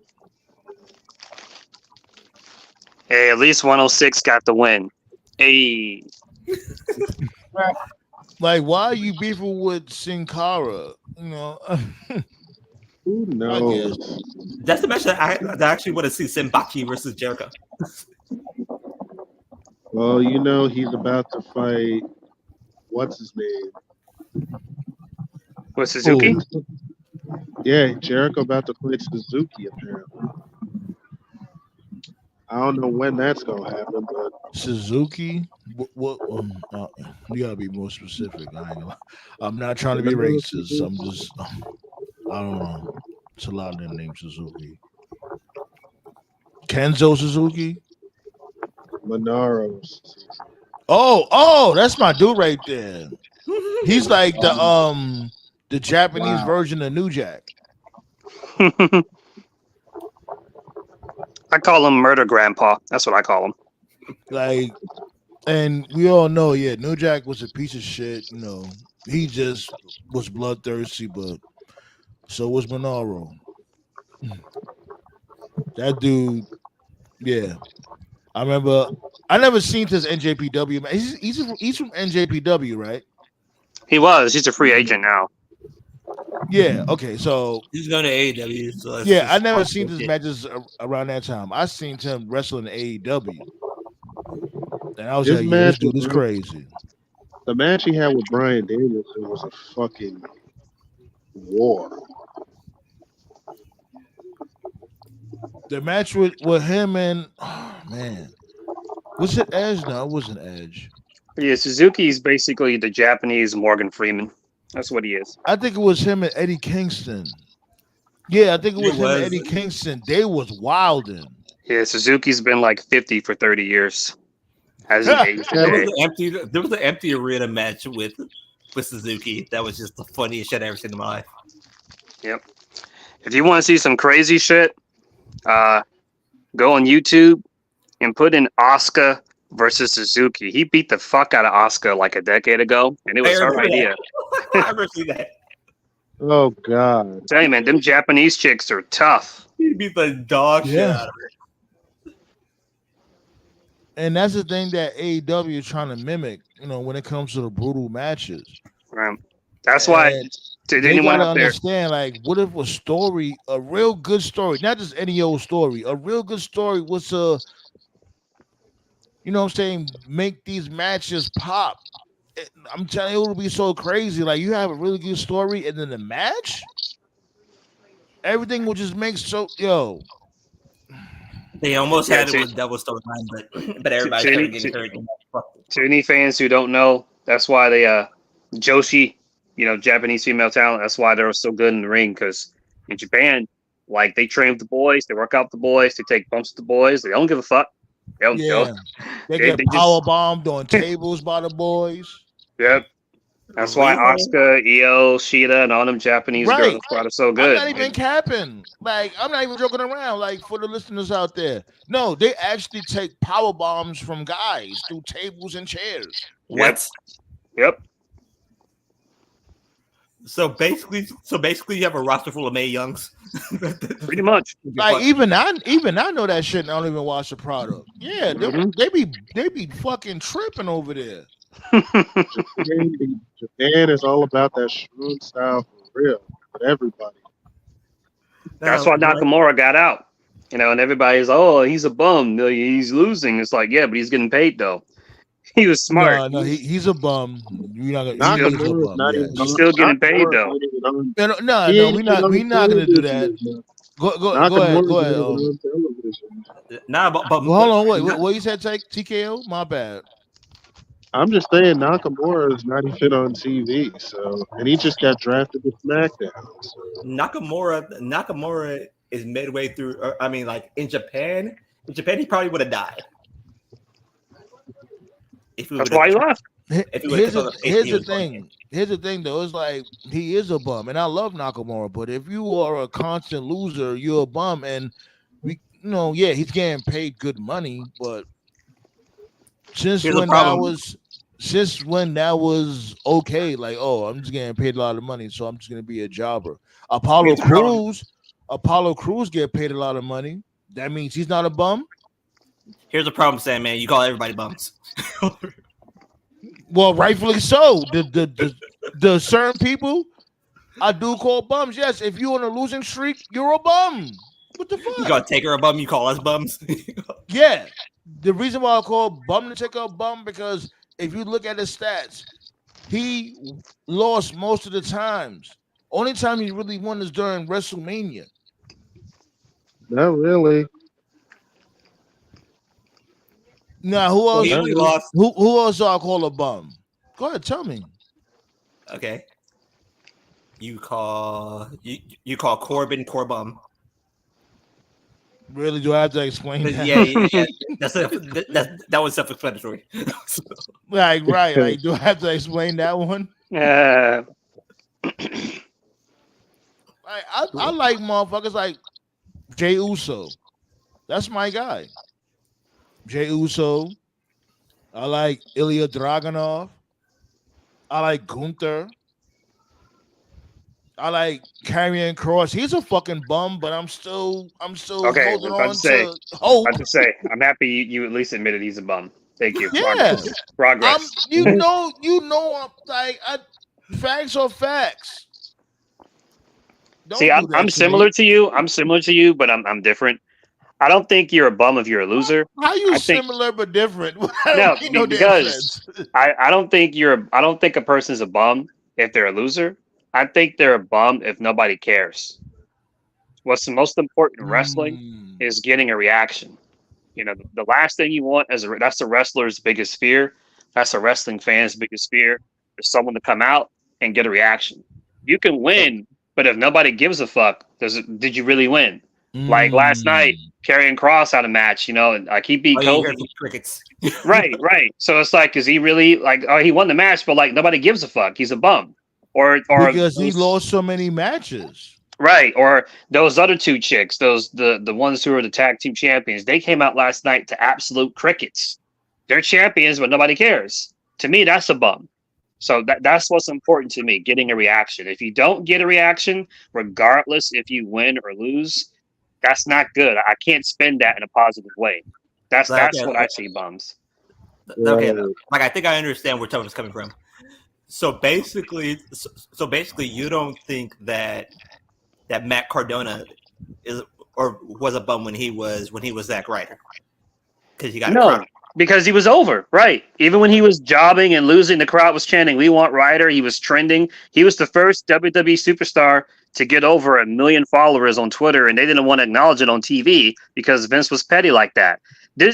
E: Hey, at least 106 got the win. Hey.
B: Like, why are you beefing with Sin Cara?
D: Who knows?
C: That's the match that I actually want to see Sinbaki versus Jericho.
D: Well, he's about to fight. What's his name?
E: With Suzuki?
D: Yeah, Jericho about to fight Suzuki apparently. I don't know when that's gonna happen, but
B: Suzuki. What? You gotta be more specific. I'm not trying to be racist. I'm just. I don't know. It's a lot of them named Suzuki. Kenzo Suzuki.
D: Monaro.
B: Oh, that's my dude right there. He's like the Japanese version of New Jack.
E: I call him Murder Grandpa. That's what I call him.
B: Like, and we all know, New Jack was a piece of shit. He just was bloodthirsty, but so was Monaro. That dude, I remember. I never seen this NJPW man. He's from NJPW, right?
E: He was. He's a free agent now.
B: Yeah. Okay. So
F: he's going to AEW. So
B: I never seen his matches around that time. I seen him wrestling in AEW, and I was like, "This dude is crazy."
D: The match he had with Bryan Danielson was a fucking war.
B: The match with him and was it Edge? No, it wasn't Edge.
E: Yeah, Suzuki's basically the Japanese Morgan Freeman. That's what he is.
B: I think it was him and Eddie Kingston. Yeah, I think it was him and Eddie Kingston. They was wilding.
E: Yeah, Suzuki's been like 50 for 30 years. There
F: was an empty arena match with Suzuki. That was just the funniest shit I ever seen in my life.
E: Yep. If you want to see some crazy shit, go on YouTube and put in Asuka versus Suzuki. He beat the fuck out of Asuka like a decade ago, and it was her idea.
F: I remember seeing that.
D: Oh God!
E: Tell you, man, them Japanese chicks are tough.
F: He beat the dog shit out of her.
B: And that's the thing that AEW is trying to mimic, when it comes to the brutal matches.
E: Right. That's why.
B: They gotta understand, like, what if a real good story, not just any old story, a real good story was to, make these matches pop. I'm telling you, it would be so crazy. Like, you have a really good story, and then the match, everything will just make
F: They almost had it with double storyline, but everybody started getting hurt.
E: To any fans who don't know, that's why they Joshi, Japanese female talent. That's why they're so good in the ring, because in Japan, like, they train with the boys, they work out with the boys, they take bumps with the boys, they don't give a fuck. They
B: get power bombed on tables by the boys.
E: Yep. That's why Asuka, Io, Shida, and all them Japanese girls are so good.
B: I'm not even capping. Like, I'm not even joking around. Like, for the listeners out there, no, they actually take power bombs from guys through tables and chairs.
F: What?
E: Yep.
F: So basically, you have a roster full of Mae Youngs.
E: Pretty much.
B: Like, even I know that shit. And I don't even watch the product. Yeah, they be fucking tripping over there.
D: Japan is all about that strong style for real, for everybody.
E: That's why Nakamura got out. And everybody's, he's a bum. He's losing. It's like, yeah, but he's getting paid though. He was smart.
B: No, he's a bum. He's
E: still getting paid though.
B: No, we're not gonna do that. Go ahead.
F: But
B: hold on, wait. What you said, TKO? My bad.
D: I'm just saying Nakamura is not even on TV, and he just got drafted to SmackDown. So.
F: Nakamura is midway through. In Japan, he probably would have died.
E: That's why he left.
B: Here's the thing, though. It's like, he is a bum, and I love Nakamura. But if you are a constant loser, you're a bum, and he's getting paid good money. But since when that was okay, like, I'm just getting paid a lot of money, so I'm just gonna be a jobber. Apollo Crews get paid a lot of money. That means he's not a bum.
F: Here's the problem, Sam, man. You call everybody bums.
B: Well, rightfully so. The certain people I do call bums. Yes, if you're on a losing streak, you're a bum. What the fuck?
F: You gotta take her a bum. You call us bums.
B: Yeah. The reason why I call bum to take a bum, because if you look at his stats, he lost most of the times. Only time he really won is during WrestleMania.
D: Not really.
B: Now, who else?
F: He only lost.
B: Who else do I call a bum? Go ahead, tell me.
F: Okay. You call Corbin Corbum.
B: Really? Do I have to explain that?
F: Yeah. That was self-explanatory.
B: Like, right. Like, do I have to explain that one?
E: Yeah.
B: Like, I like motherfuckers like Jey Uso. That's my guy. Jey Uso. I like Ilya Dragunov. I like Gunther. I like Karrion Kross. He's a fucking bum, but I'm still
E: Okay,
B: holding
E: I
B: on
E: was about
B: to hope.
E: I have to say, I'm happy you at least admitted he's a bum. Thank you.
B: Yeah.
E: Progress.
B: You know, facts are facts. Don't
E: See,
B: do
E: I'm
B: that to
E: similar
B: me.
E: to you. I'm similar to you, but I'm different. I don't think you're a bum if you're a loser.
B: How you
E: I think-
B: similar but different?
E: No,
B: No damn
E: because
B: sense.
E: I don't think I don't think a person's a bum if they're a loser. I think they're a bum if nobody cares. What's the most important in wrestling is getting a reaction. You know, the last thing you want that's the wrestler's biggest fear. That's a wrestling fan's biggest fear. Is someone to come out and get a reaction. You can win, but if nobody gives a fuck, did you really win? Like last night, Karrion Kross had a match, you know, and like he beat Kofi.
F: Crickets.
E: Right. So it's like, is he really like? Oh, he won the match, but like nobody gives a fuck. He's a bum, or
B: because he lost so many matches.
E: Right, or those other two chicks, the ones who are the tag team champions. They came out last night to absolute crickets. They're champions, but nobody cares. To me, that's a bum. So that's what's important to me: getting a reaction. If you don't get a reaction, regardless if you win or lose, that's not good. I can't spend that in a positive way. That's what I see bums.
F: Okay, like I think I understand where Tony's coming from. So basically, you don't think that Matt Cardona was a bum when he was Zack Ryder because he got a crowd.
E: Because he was over, right? Even when he was jobbing and losing, the crowd was chanting, "We want Ryder." He was trending. He was the first WWE superstar to get over 1 million followers on Twitter, and they didn't want to acknowledge it on TV because Vince was petty like that.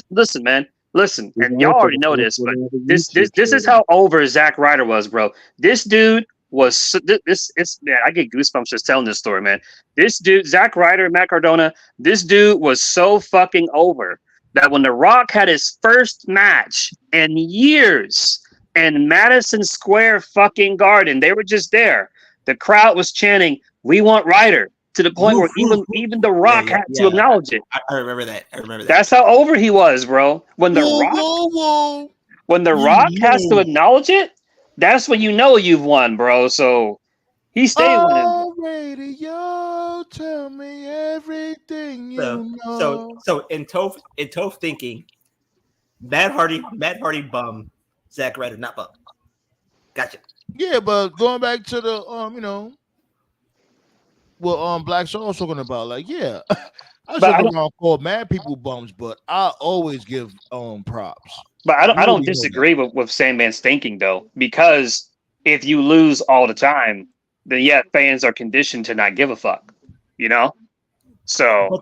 E: Listen, man. Listen, and y'all already know this, but this is how over Zack Ryder was, bro. This dude was man, I get goosebumps just telling this story, man. This dude, Zack Ryder, Matt Cardona, this dude was so fucking over that when The Rock had his first match in years in Madison Square fucking Garden, they were just there. The crowd was chanting, "We want Ryder," to the point where even The Rock had to acknowledge it.
F: I remember that.
E: That's how over he was, bro. When The Rock has to acknowledge it, that's when you know you've won, bro. So he stayed with him.
B: Radio, tell me everything you know.
F: So in Toph thinking, Matt Hardy bum, Zack Ryder not bum. Gotcha.
B: Yeah, but going back to the what Black Shaw was talking about, like, yeah, I don't call mad people bums, but I always give props.
E: But I don't disagree with Sandman's thinking though, because if you lose all the time, then yeah, fans are conditioned to not give a fuck, you know. So,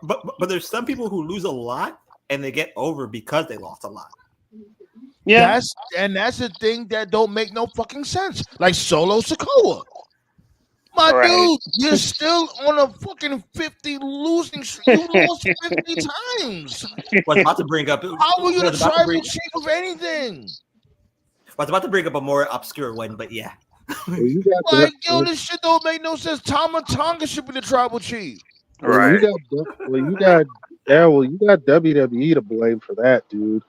F: but there's some people who lose a lot and they get over because they lost a lot.
E: Yeah,
B: that's the thing that don't make no fucking sense. Like Solo Sikoa. My dude, you're still on a fucking 50 losing streak. You lost 50 times.
F: I was about to bring up.
B: How were you the tribal chief of anything?
F: I was about to bring up a more obscure one, but yeah.
B: Like, yo, this shit don't make no sense. Tama Tonga should be the tribal chief.
D: Right. You got WWE to blame for that, dude.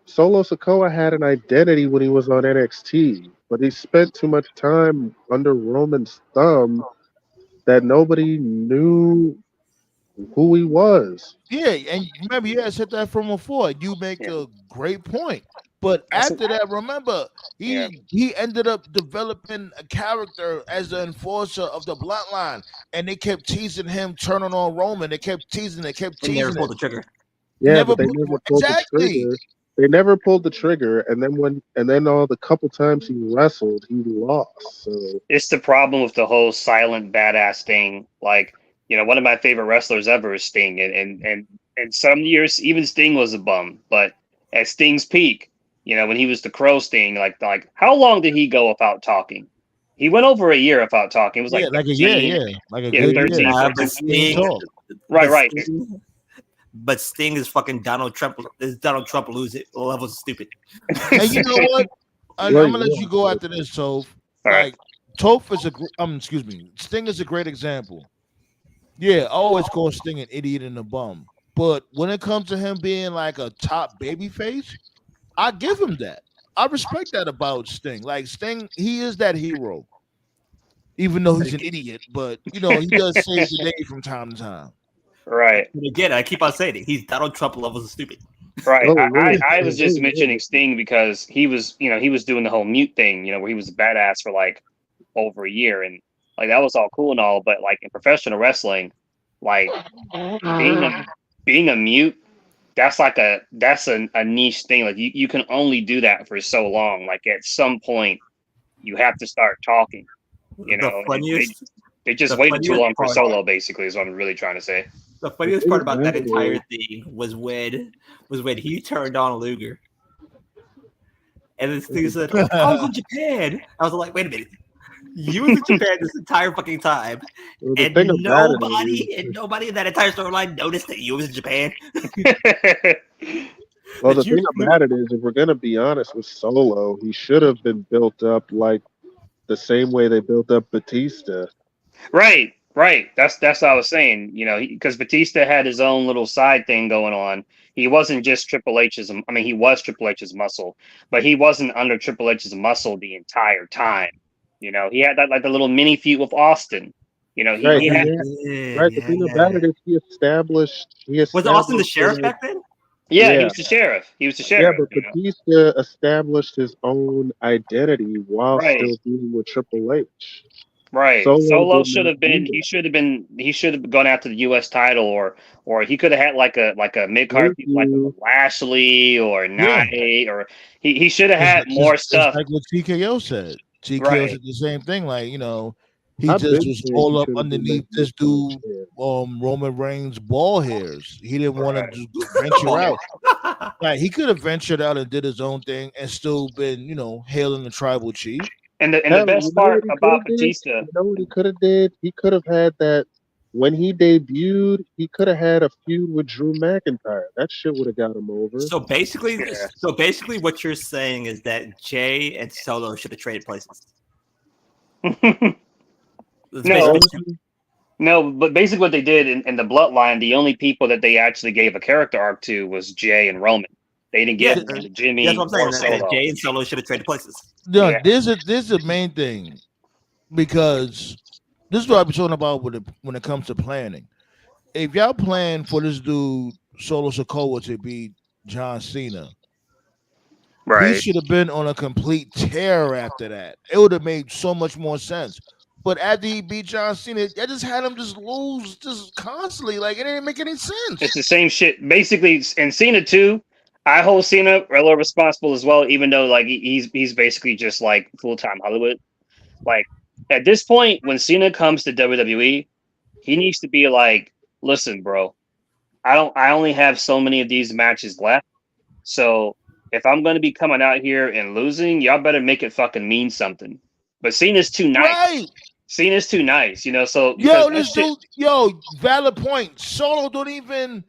D: Solo Sikoa had an identity when he was on NXT, but he spent too much time under Roman's thumb that nobody knew who he was.
B: Yeah, and remember, you had said that from before. You make a great point. But after that, remember, he ended up developing a character as the enforcer of the bloodline, and they kept teasing him turning on Roman. They kept teasing. They never
F: pulled the trigger.
D: Yeah, but they never pulled the trigger. They never pulled the trigger, and then all the couple times he wrestled, he lost. So
E: it's the problem with the whole silent badass thing. Like, you know, one of my favorite wrestlers ever is Sting, and And some years, even Sting was a bum. But at Sting's peak, when he was the Crow Sting, like how long did he go without talking? He went over a year without talking. It was like 13,
B: like a good
E: 13,
B: year.
E: 14.
F: Sting,
E: Right.
F: But Sting is fucking Donald Trump. Is Donald Trump losing levels of stupid?
B: And you know what? I'm gonna let you go after this, Toph.
E: Right.
B: Toph is Sting is a great example. Yeah, I always call Sting an idiot and a bum. But when it comes to him being like a top babyface, I give him that. I respect that about Sting. Like Sting, he is that hero. Even though he's an idiot, but he does save the day from time to time.
E: Right.
F: And again, I keep on saying it. He's Donald Trump levels of stupid.
E: Right. I was just mentioning Sting because he was doing the whole mute thing, where he was a badass for like over a year, and like that was all cool and all, but like in professional wrestling, like being a mute, that's a niche thing. Like you can only do that for so long. Like at some point, you have to start talking. They just waited too long for Solo. Basically, is what I'm really trying to say.
F: The funniest part about that entire thing was when he turned on Luger, and this thing said, "I was in Japan." I was like, "Wait a minute, you was in Japan this entire fucking time, and nobody in that entire storyline noticed that you was in Japan."
D: Well, the thing about it is, if we're gonna be honest with Solo, he should have been built up like the same way they built up Batista.
E: Right. That's what I was saying. Because Batista had his own little side thing going on. He wasn't just Triple H's. I mean, he was Triple H's muscle, but he wasn't under Triple H's muscle the entire time. He had that like the little mini feud with Austin. He had.
D: The thing about it is, he established.
F: Was Austin the sheriff back then?
E: Yeah, he was the sheriff.
D: Yeah, but Batista established his own identity while still dealing with Triple H.
E: Right. Solo should have been. He should have gone after the U.S. title, or he could have had like a mid card like Lashley or Nye, or he should have had more stuff.
B: Like what TKO said. TKO said the same thing. Like he just was all up underneath this dude, Roman Reigns' ball hairs. He didn't want to just venture out. Like he could have ventured out and did his own thing and still been, hailing the tribal chief.
E: And the best part about Batista,
D: you know what he could have did? He could have had that when he debuted. He could have had a feud with Drew McIntyre. That shit would have got him over.
F: So basically, what you're saying is that Jay and Solo should have traded places.
E: No, but basically what they did in the Bloodline, the only people that they actually gave a character arc to was Jay and Roman. They didn't get Jimmy.
F: That's what I'm saying. That Jay and Solo should have traded places.
B: No, this is the main thing, because this is what I've been talking about when it comes to planning. If y'all plan for this dude Solo Sikoa to beat John Cena, he should have been on a complete tear after that. It would have made so much more sense. But after he beat John Cena, they just had him just lose just constantly. Like it didn't make any sense.
E: It's the same shit. Basically, in Cena too, I hold Cena a little responsible as well, even though like he's basically just like full-time Hollywood. Like at this point, when Cena comes to WWE, he needs to be like, listen, bro, I only have so many of these matches left. So if I'm gonna be coming out here and losing, y'all better make it fucking mean something. But Cena's too nice.
B: Right.
E: Cena's too nice, so
B: valid point. Solo don't even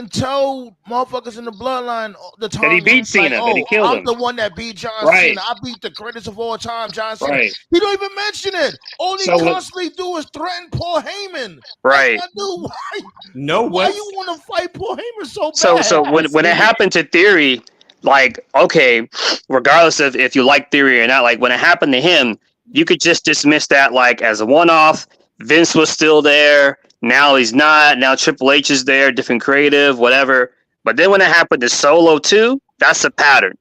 B: tell motherfuckers in the Bloodline the time
E: that he beat Cena, that he killed him.
B: I'm the one that beat John Cena. I beat the greatest of all time, John Cena.
E: Right.
B: He don't even mention it. All he constantly do is threaten Paul Heyman.
E: Right.
B: Why you want to fight Paul Heyman so bad?
E: So when it happened to Theory, like, okay, regardless of if you like Theory or not, like when it happened to him, you could just dismiss that like as a one-off. Vince was still there. Now he's not. Now Triple H is there, different creative, whatever. But then when it happened to Solo too, that's a pattern.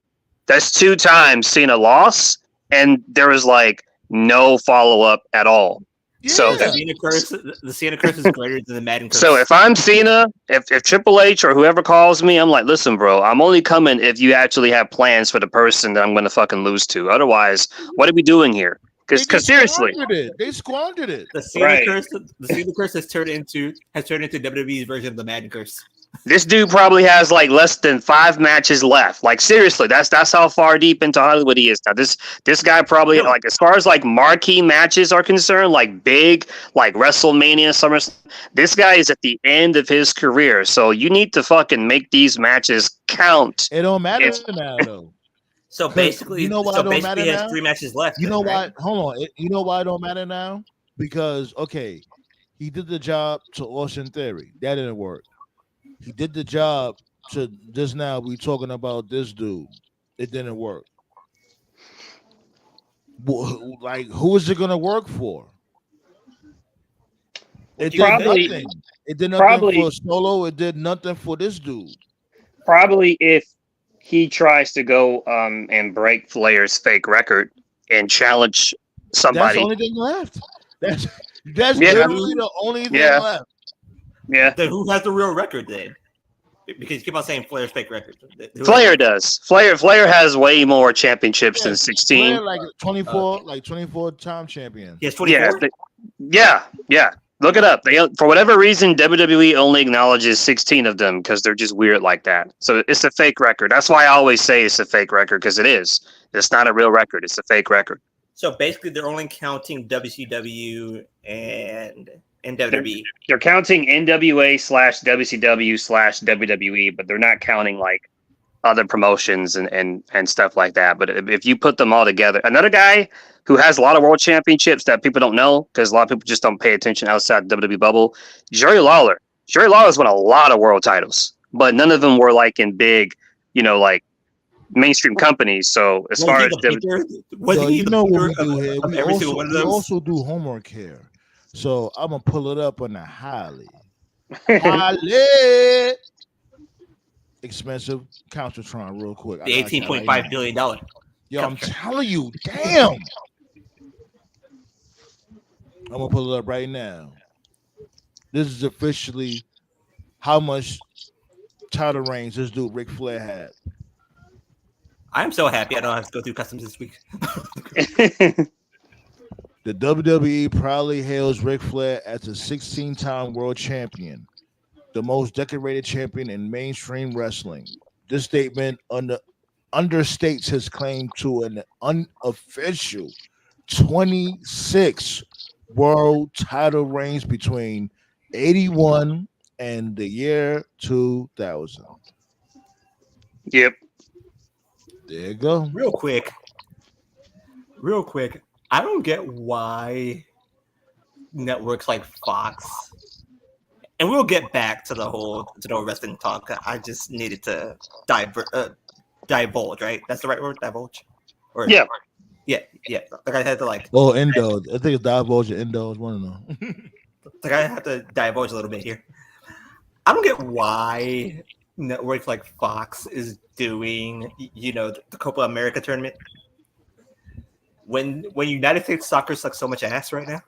E: That's 2 times Cena lost, and there was like no follow-up at all.
B: Yeah.
E: So
F: the Cena curse is greater than the Madden curse.
E: So if I'm Cena, if Triple H or whoever calls me, I'm like, listen, bro, I'm only coming if you actually have plans for the person that I'm going to fucking lose to. Otherwise, what are we doing here? Because seriously,
B: they squandered it.
F: The Cena
E: Right.
F: curse, the Cena curse has turned into WWE's version of the Madden curse.
E: this dude probably has like less than 5 matches left. Like seriously, that's how far deep into Hollywood he is now. This guy probably like as far as like marquee matches are concerned, like big, like WrestleMania, SummerSlam. This guy is at the end of his career, so you need to fucking make these matches count.
B: It don't matter now though.
F: So basically,
B: you know why it don't matter
F: he has
B: now?
F: 3 matches left.
B: You
F: then,
B: know
F: right?
B: why? Hold on. You know why it don't matter now? Because okay, he did the job to Austin Theory. That didn't work. He did the job to just now. We talking about this dude. It didn't work. Like, who is it gonna work for? It did
E: Probably-
B: nothing. It did nothing
E: probably-
B: for Solo. It did nothing for this dude.
E: Probably if he tries to go and break Flair's fake record and challenge
B: That's
E: somebody.
B: the only thing left. That's
E: Yeah.
B: literally the only thing
E: Yeah.
B: left.
E: Yeah,
F: Then who has the real record then? Because you keep on saying Flair's fake record.
E: Flair does. Flair has way more championships than 16.
B: Flair, like 24, like 24-time champion.
F: He has 24.
E: Yeah. Look it up. For whatever reason, WWE only acknowledges 16 of them because they're just weird like that. So it's a fake record. That's why I always say it's a fake record because it is. It's not a real record. It's a fake record.
F: So basically, they're only counting WCW and WWE.
E: They're counting NWA/WCW/WWE, but they're not counting like other promotions and stuff like that. But if you put them all together, another guy who has a lot of world championships that people don't know because a lot of people just don't pay attention outside the WWE bubble, Jerry Lawler. Jerry Lawler's won a lot of world titles, but none of them were like in big, like mainstream companies. So as far as
B: Well, you know what we do here?
F: of every single one of
B: We
F: those?
B: also do homework here. So I'm gonna pull it up on the highly expensive Countertron real quick.
F: The $18.5 billion.
B: Yo, I'm telling you, damn. I'm gonna pull it up right now. This is officially how much title reigns this dude Ric Flair had.
F: I'm so happy I don't have to go through customs this week.
B: The WWE proudly hails Ric Flair as a 16-time world champion, the most decorated champion in mainstream wrestling. This statement understates his claim to an unofficial 26 world title reigns between 81 and the year 2000.
E: Yep.
B: There you go.
F: Real quick. I don't get why networks like Fox, and we'll get back to the whole wrestling talk. I just needed to divulge, right? That's the right word, divulge. Or
E: Yeah.
F: Yeah. Like I had to like.
B: Oh, indulge. I think it's divulge or indulge. One of them.
F: Like I have to divulge a little bit here. I don't get why networks like Fox is doing, the Copa America tournament. When United States soccer sucks so much ass right now,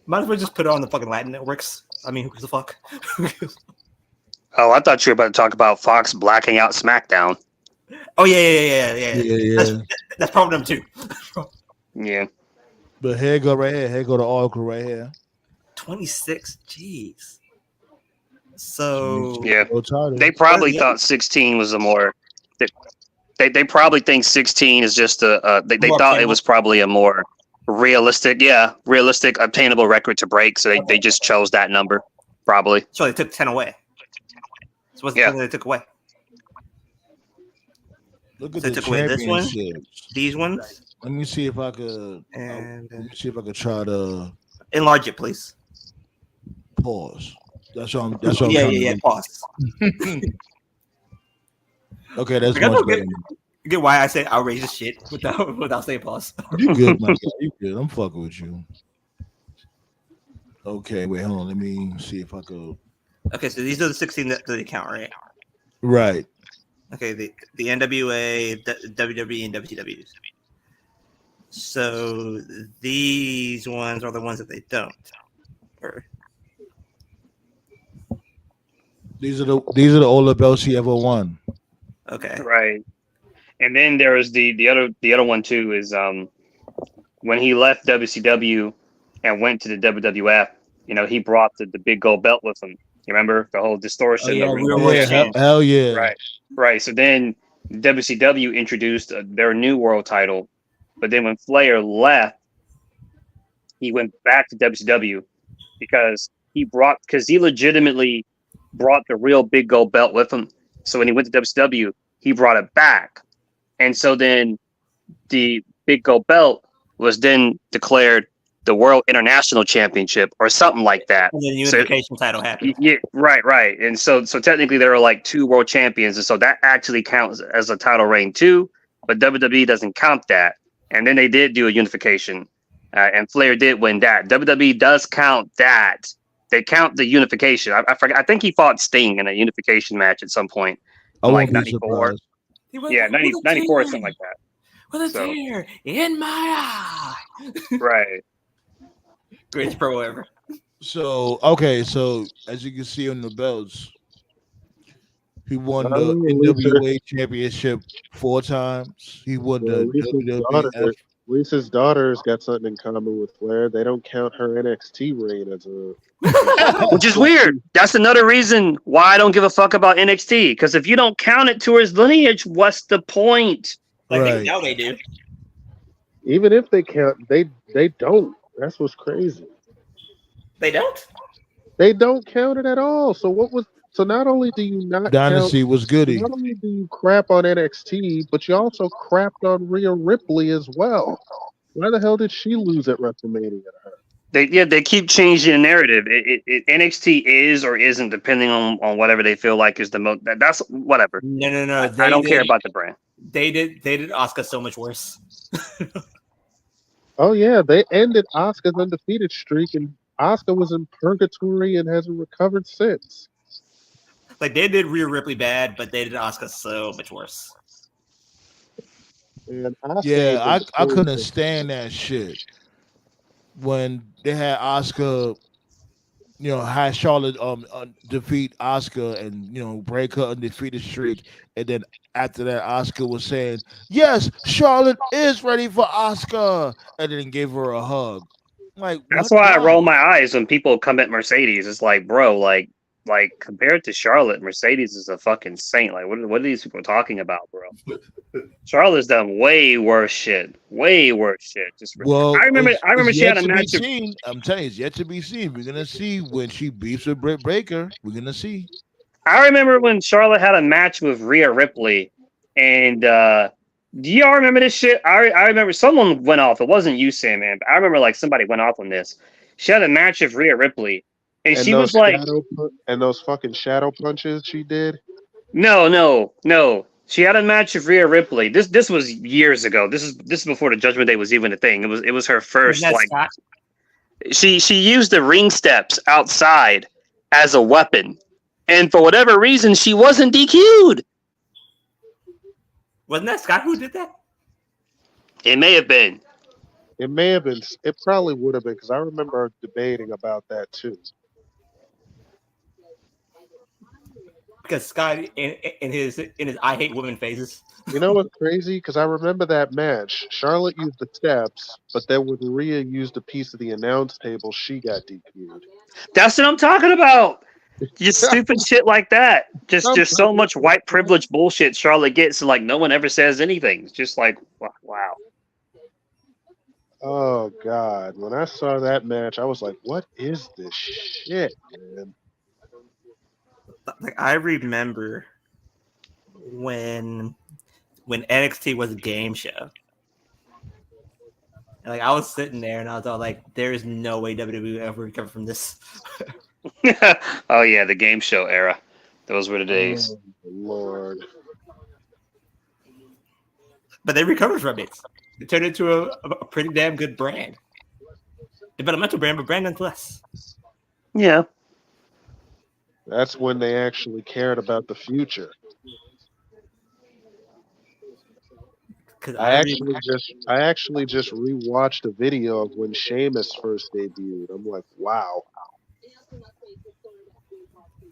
F: might as well just put it on the fucking Latin networks. I mean, who gives a fuck?
E: Oh, I thought you were about to talk about Fox blacking out SmackDown.
F: Oh yeah.
B: Yeah.
F: That's problem number 2.
E: Yeah.
B: But here go right here. Here go the article right here.
F: 26. Jeez. So
E: Yeah.
B: World title.
E: They probably
F: Yeah.
E: thought 16 was a more. They probably think 16 is just they
F: More
E: thought it
F: obtainable.
E: was probably a more realistic, obtainable record to break. So they just chose that number, probably.
F: So they took 10 away. So what's the
E: Yeah.
F: thing that they took away?
B: Look at
F: So
B: the
F: they took away this one?
B: championships.
F: These ones?
B: Let me see if I could.
F: And
B: Let me see if I could try to
F: enlarge it, please.
B: pause. That's what I'm. That's what I'm
F: Yeah.
B: trying to do.
F: Pause.
B: Okay, that's
F: Like, I
B: much
F: don't
B: better.
F: You get why I say outrageous shit without saying pause.
B: You good, my guy? You good? I'm fucking with you. Okay, wait, hold on. Let me see if I could.
F: Okay, so these are the 16 that they count, right?
B: Right.
F: Okay, the NWA, WWE, and WCW. So these ones are the ones that they don't. Or,
B: These are the older belts he ever won.
F: okay.
E: Right. And then there is the other one too is when he left WCW and went to the WWF, he brought the big gold belt with him. You remember the whole distortion?
F: yeah,
E: the
F: Real
E: ring-
F: World
B: Yeah,
F: Champ.
B: hell yeah.
E: Right. So then WCW introduced their new world title, but then when Flair left, he went back to WCW because he legitimately brought the real big gold belt with him. So when he went to WCW, he brought it back, and so then the big gold belt was then declared the World International Championship or something like that.
F: And then the
E: So
F: unification title happened.
E: yeah, right. And so technically there are like two world champions, and so that actually counts as a title reign too. But WWE doesn't count that. And then they did do a unification, and Flair did win that. WWE does count that. They count the unification. I forgot. I think he fought Sting in a unification match at some point,
B: I
E: in
B: won't
E: like
B: be
E: 94.
B: surprised.
E: Yeah, 94 or something like that.
F: With a
E: So-
F: tear in my eye.
E: Right.
F: Greatest pro ever.
B: So as you can see on the belts, he won the
D: Oh,
B: NWA championship 4 times. He won the WWF.
D: Lisa's daughter's got something in common with Flair. They don't count her NXT reign as a.
E: Which is weird. That's another reason why I don't give a fuck about NXT. Because if you don't count it to his lineage, what's the point?
F: Like
B: Right.
F: now they do.
D: Even if they count, they don't. That's what's crazy.
F: They don't?
D: They don't count it at all. So what was? So not only do you not
B: Dynasty was goody.
D: not only do you crap on NXT, but you also crapped on Rhea Ripley as well. Why the hell did she lose at WrestleMania?
E: They keep changing the narrative. NXT is or isn't depending on whatever they feel like is the most. That's whatever.
F: No.
E: I don't care about the brand.
F: They did Asuka so much worse.
D: Oh yeah, they ended Asuka's undefeated streak, and Asuka was in purgatory and hasn't recovered since.
F: Like they did Rhea Ripley bad, but they did Asuka so much worse.
D: And Asuka
B: Yeah,
D: was
B: I couldn't stand that shit when they had Oscar, had Charlotte defeat Oscar and break her undefeated streak, and then after that Oscar was saying, "Yes, Charlotte is ready for Oscar," and then gave her a hug. Like
E: That's
B: what?
E: why I roll my eyes when people come at Mercedes. It's like, bro, like compared to Charlotte, Mercedes is a fucking saint. Like, what are these people talking about, bro? Charlotte's done way worse shit. Just
B: Well,
E: I remember
B: it's
E: she had a
B: yet to be
E: match.
B: seen. I'm telling you, it's yet to be seen. We're gonna see when she beats with Britt Baker. We're gonna see.
E: I remember when Charlotte had a match with Rhea Ripley, and do y'all remember this shit? I remember someone went off. It wasn't you, Sam, man, but I remember like somebody went off on this. She had a match with Rhea Ripley, and she was like,
D: and those fucking shadow punches she did.
E: No. She had a match with Rhea Ripley. This was years ago. This is before the Judgment Day was even a thing. It was her first
F: Isn't that
E: like
F: Scott?
E: she used the ring steps outside as a weapon, and for whatever reason she wasn't DQ'd.
F: Wasn't that Scott who did that?
E: It may have been.
D: It may have been. It probably would have been because I remember debating about that too.
F: Because Scott in his I hate women phases.
D: You know what's crazy? Because I remember that match. Charlotte used the steps, but then when Rhea used a piece of the announce table, she got DQ'd.
E: That's what I'm talking about. Just stupid shit like that. Just so much white privilege bullshit Charlotte gets, and like no one ever says anything. It's just like wow.
D: Oh God! When I saw that match, I was like, "What is this shit, man?"
F: Like I remember when NXT was a game show. And like I was sitting there and I was all like, there is no way WWE will ever recover from this.
E: Oh yeah, the game show era. Those were the days.
D: Oh, Lord.
F: But they recovered from it. They turned it into a pretty damn good brand. Developmental brand, but brand nonetheless.
E: Yeah.
D: That's when they actually cared about the future. I actually just rewatched a video of when Sheamus first debuted. I'm like, wow.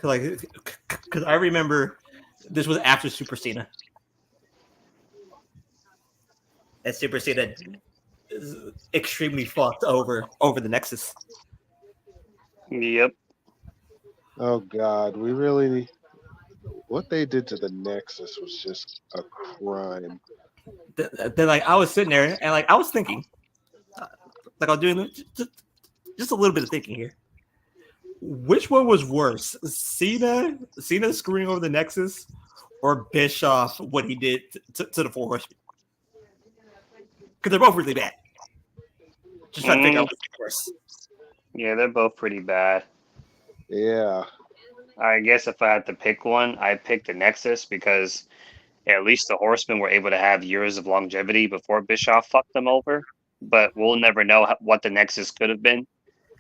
F: Because I remember this was after Super Cena. And Super Cena extremely fucked over the Nexus.
E: Yep.
D: Oh God, what they did to the Nexus was just a crime.
F: Then like I was sitting there and like I was thinking, like I was doing just a little bit of thinking here. Which one was worse, Cena screwing over the Nexus, or Bischoff what he did to the Four Horsemen? Because they're both really bad. Just trying to figure out what's worse.
E: Yeah, they're both pretty bad.
D: Yeah.
E: I guess if I had to pick one, I'd pick the Nexus because at least the Horsemen were able to have years of longevity before Bischoff fucked them over. But we'll never know what the Nexus could have been.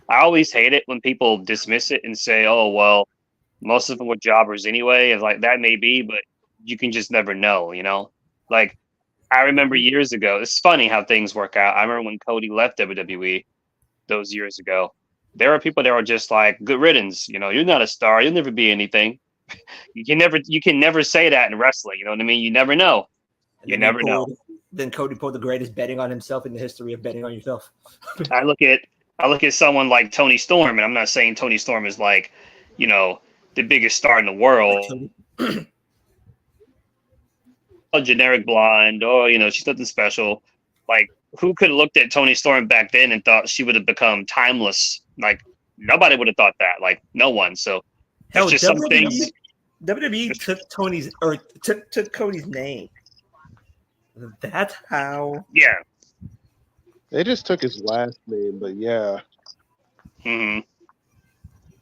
E: I always hate it when people dismiss it and say, "Oh, well, most of them were jobbers anyway." It's like that may be, but you can just never know, you know? Like I remember years ago. It's funny how things work out. I remember when Cody left WWE those years ago. There are people that are just like, good riddance. You know, you're not a star. You'll never be anything. You can never say that in wrestling. You know what I mean? You never know. You never know.
F: Then Cody pulled the greatest betting on himself in the history of betting on yourself.
E: I look at someone like Tony Storm, and I'm not saying Tony Storm is like, you know, the biggest star in the world. A generic blonde, or you know, she's nothing special. Like, who could have looked at Tony Storm back then and thought she would have become timeless? Like, nobody would have thought that. Like, no one. So,
F: Hell,
E: just some things.
F: WWE took Cody's name. That's how.
E: Yeah.
D: They just took his last name, but yeah.
E: Mm-hmm.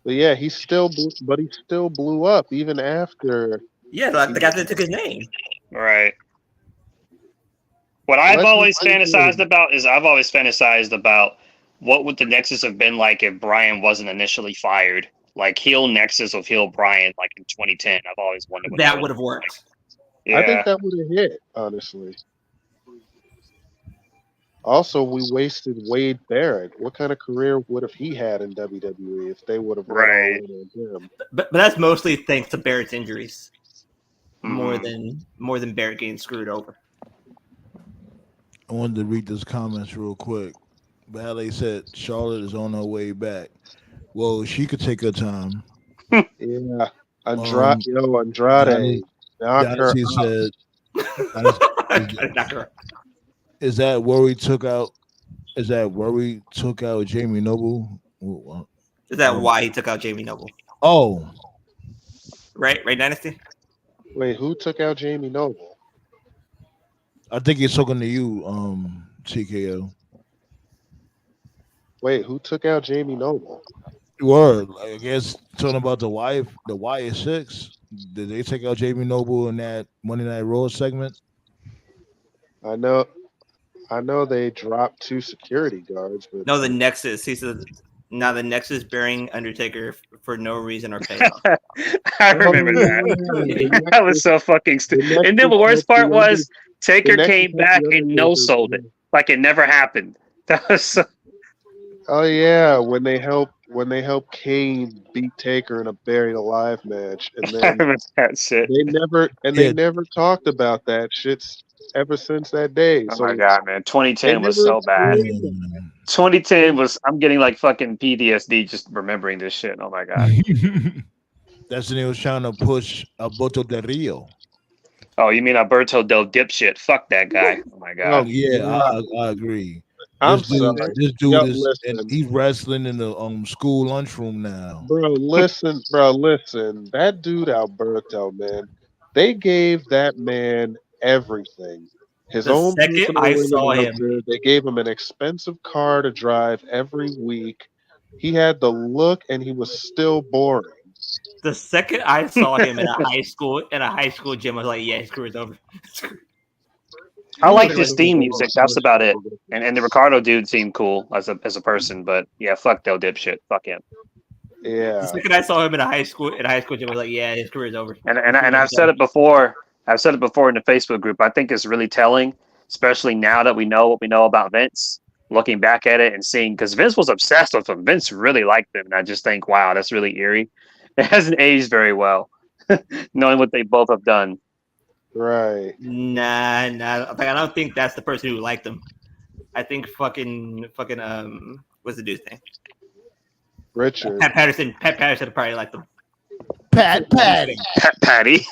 D: But yeah, he still blew up even after.
F: Yeah, the guy that took his name.
E: Right. What I've always fantasized about what would the Nexus have been like if Bryan wasn't initially fired. Like heel Nexus with heel Bryan, like in 2010. I've always wondered what
F: that would have worked.
E: Yeah.
D: I think that would have hit, honestly. Also, we wasted Wade Barrett. What kind of career would have he had in WWE if they would have
E: Right.
D: on him?
F: But that's mostly thanks to Barrett's injuries,
E: Mhm.
F: more than Barrett getting screwed over.
B: I wanted to read this comments real quick. Ballet said Charlotte is on her way back. Well, she could take her time.
D: Yeah. Andrade. Knock her
B: Dynasty
D: out.
B: said,
F: Not correct.
B: is that where we took out Jamie Noble?
F: Is that why he took out Jamie Noble?
B: Oh,
F: Right, Dynasty?
D: Wait, who took out Jamie Noble?
B: I think he's talking to you, TKO.
D: Wait, who took out Jamie Noble?
B: Word, I guess talking about the Wyatt Six. Did they take out Jamie Noble in that Monday Night Raw segment?
D: I know they dropped 2 security guards, but
F: No, the Nexus. He said, now the Nexus burying Undertaker for no reason or payoff.
E: I remember that. That was so fucking stupid. And then the worst part was Taker came back and no-sold it. Like it never happened. That was so...
D: Oh yeah, when they helped Kane beat Taker in a buried alive match, and
E: I
D: then
E: remember that shit.
D: they never talked about that shit ever since that day.
E: Oh my god, man. 2010 was so bad. 2010 was, I'm getting like fucking PTSD just remembering this shit. Oh my god.
B: That's when he was trying to push Alberto Del Rio.
E: Oh, you mean Alberto Del Dipshit? Fuck that guy. Oh my god.
B: Oh yeah, I agree.
D: I'm
B: This dude
D: sorry.
B: is,
D: Listen.
B: and he's wrestling in the school lunchroom now.
D: Bro, listen. That dude Alberto, man, they gave that man everything. His
F: The
D: own
F: second
D: personal
F: I saw
D: limousine
F: him-
D: out there. They gave him an expensive car to drive every week. He had the look, and he was still boring.
F: The second I saw him in a high school gym, I was like, yeah, his career's over.
E: I liked his theme music. That's about it. And the Ricardo dude seemed cool as a person, but yeah, fuck Del Dipshit. Fuck him.
D: Yeah.
F: The second I saw him in a high school gym, I was like, yeah, his career's over.
E: And I've said it before. I've said it before in the Facebook group. I think it's really telling, especially now that we know what we know about Vince. Looking back at it and seeing, because Vince was obsessed with him. Vince really liked him, and I just think, wow, that's really eerie. It hasn't aged very well, knowing what they both have done.
D: Right.
F: Nah. Like, I don't think that's the person who liked him. I think fucking what's the dude's name?
D: Richard.
F: Pat Patterson probably liked them.
B: Patty.
E: Patty.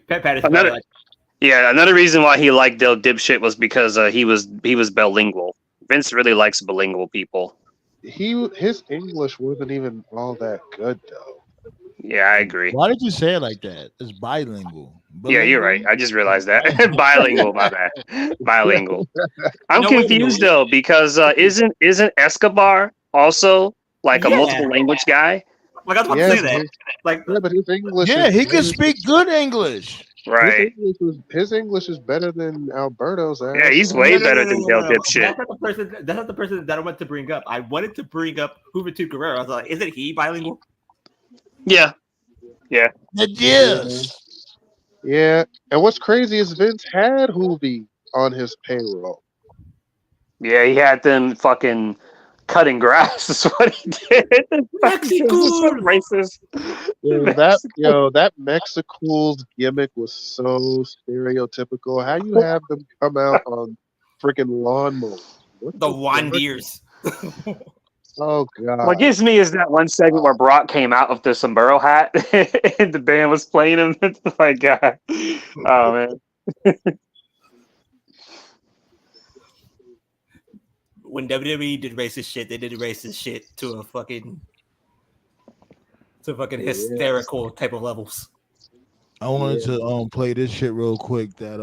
F: Pat Patterson probably liked
E: Yeah, another reason why he liked Del Dipshit was because he was bilingual. Vince really likes bilingual people.
D: His English wasn't even all that good though.
E: Yeah, I agree.
B: Why did you say it like that? It's bilingual.
E: Yeah, you're right. I just realized that. Bilingual, my bad. Bilingual. I'm confused though because isn't Escobar also like a multiple language guy?
F: Like I was about to say that. Like,
D: yeah, but his English.
B: Yeah, he can speak good English.
E: Right.
D: His English is better than Alberto's.
E: Yeah, he's way better than Del Dipshit.
F: That's not the person that I wanted to bring up. I wanted to bring up Juventud Guerrero. I was like, isn't he bilingual?
E: Yeah. Yeah.
B: Yes.
D: Yeah. And what's crazy is Vince had Hoovy on his payroll.
B: Yeah,
E: he had them fucking cutting grass. Is what he did.
F: Mexico.
E: So racist.
D: That Mexicool's gimmick was so stereotypical. How you have them come out on freaking lawnmowers?
F: The Wandiers.
D: Oh god!
E: What gets me is that one segment where Brock came out of the sombrero hat and the band was playing him. Oh my god! Oh man!
F: When WWE did racist shit, they did racist shit to a fucking hysterical type of levels.
B: I wanted to play this shit real quick. That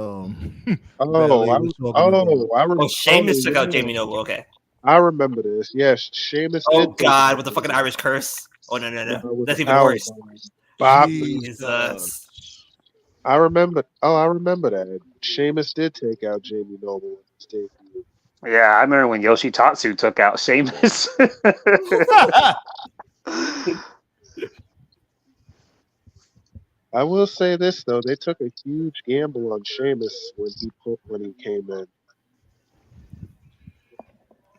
F: Sheamus took out Jamie Noble. Okay.
D: I remember this. Yes, Sheamus.
F: Oh God, with the fucking Irish curse. Oh no, that's even worse. Jesus.
D: I remember that. Sheamus did take out Jamie Noble.
E: Yeah, I remember when Yoshitatsu took out Sheamus.
D: I will say this though, they took a huge gamble on Sheamus when he came in.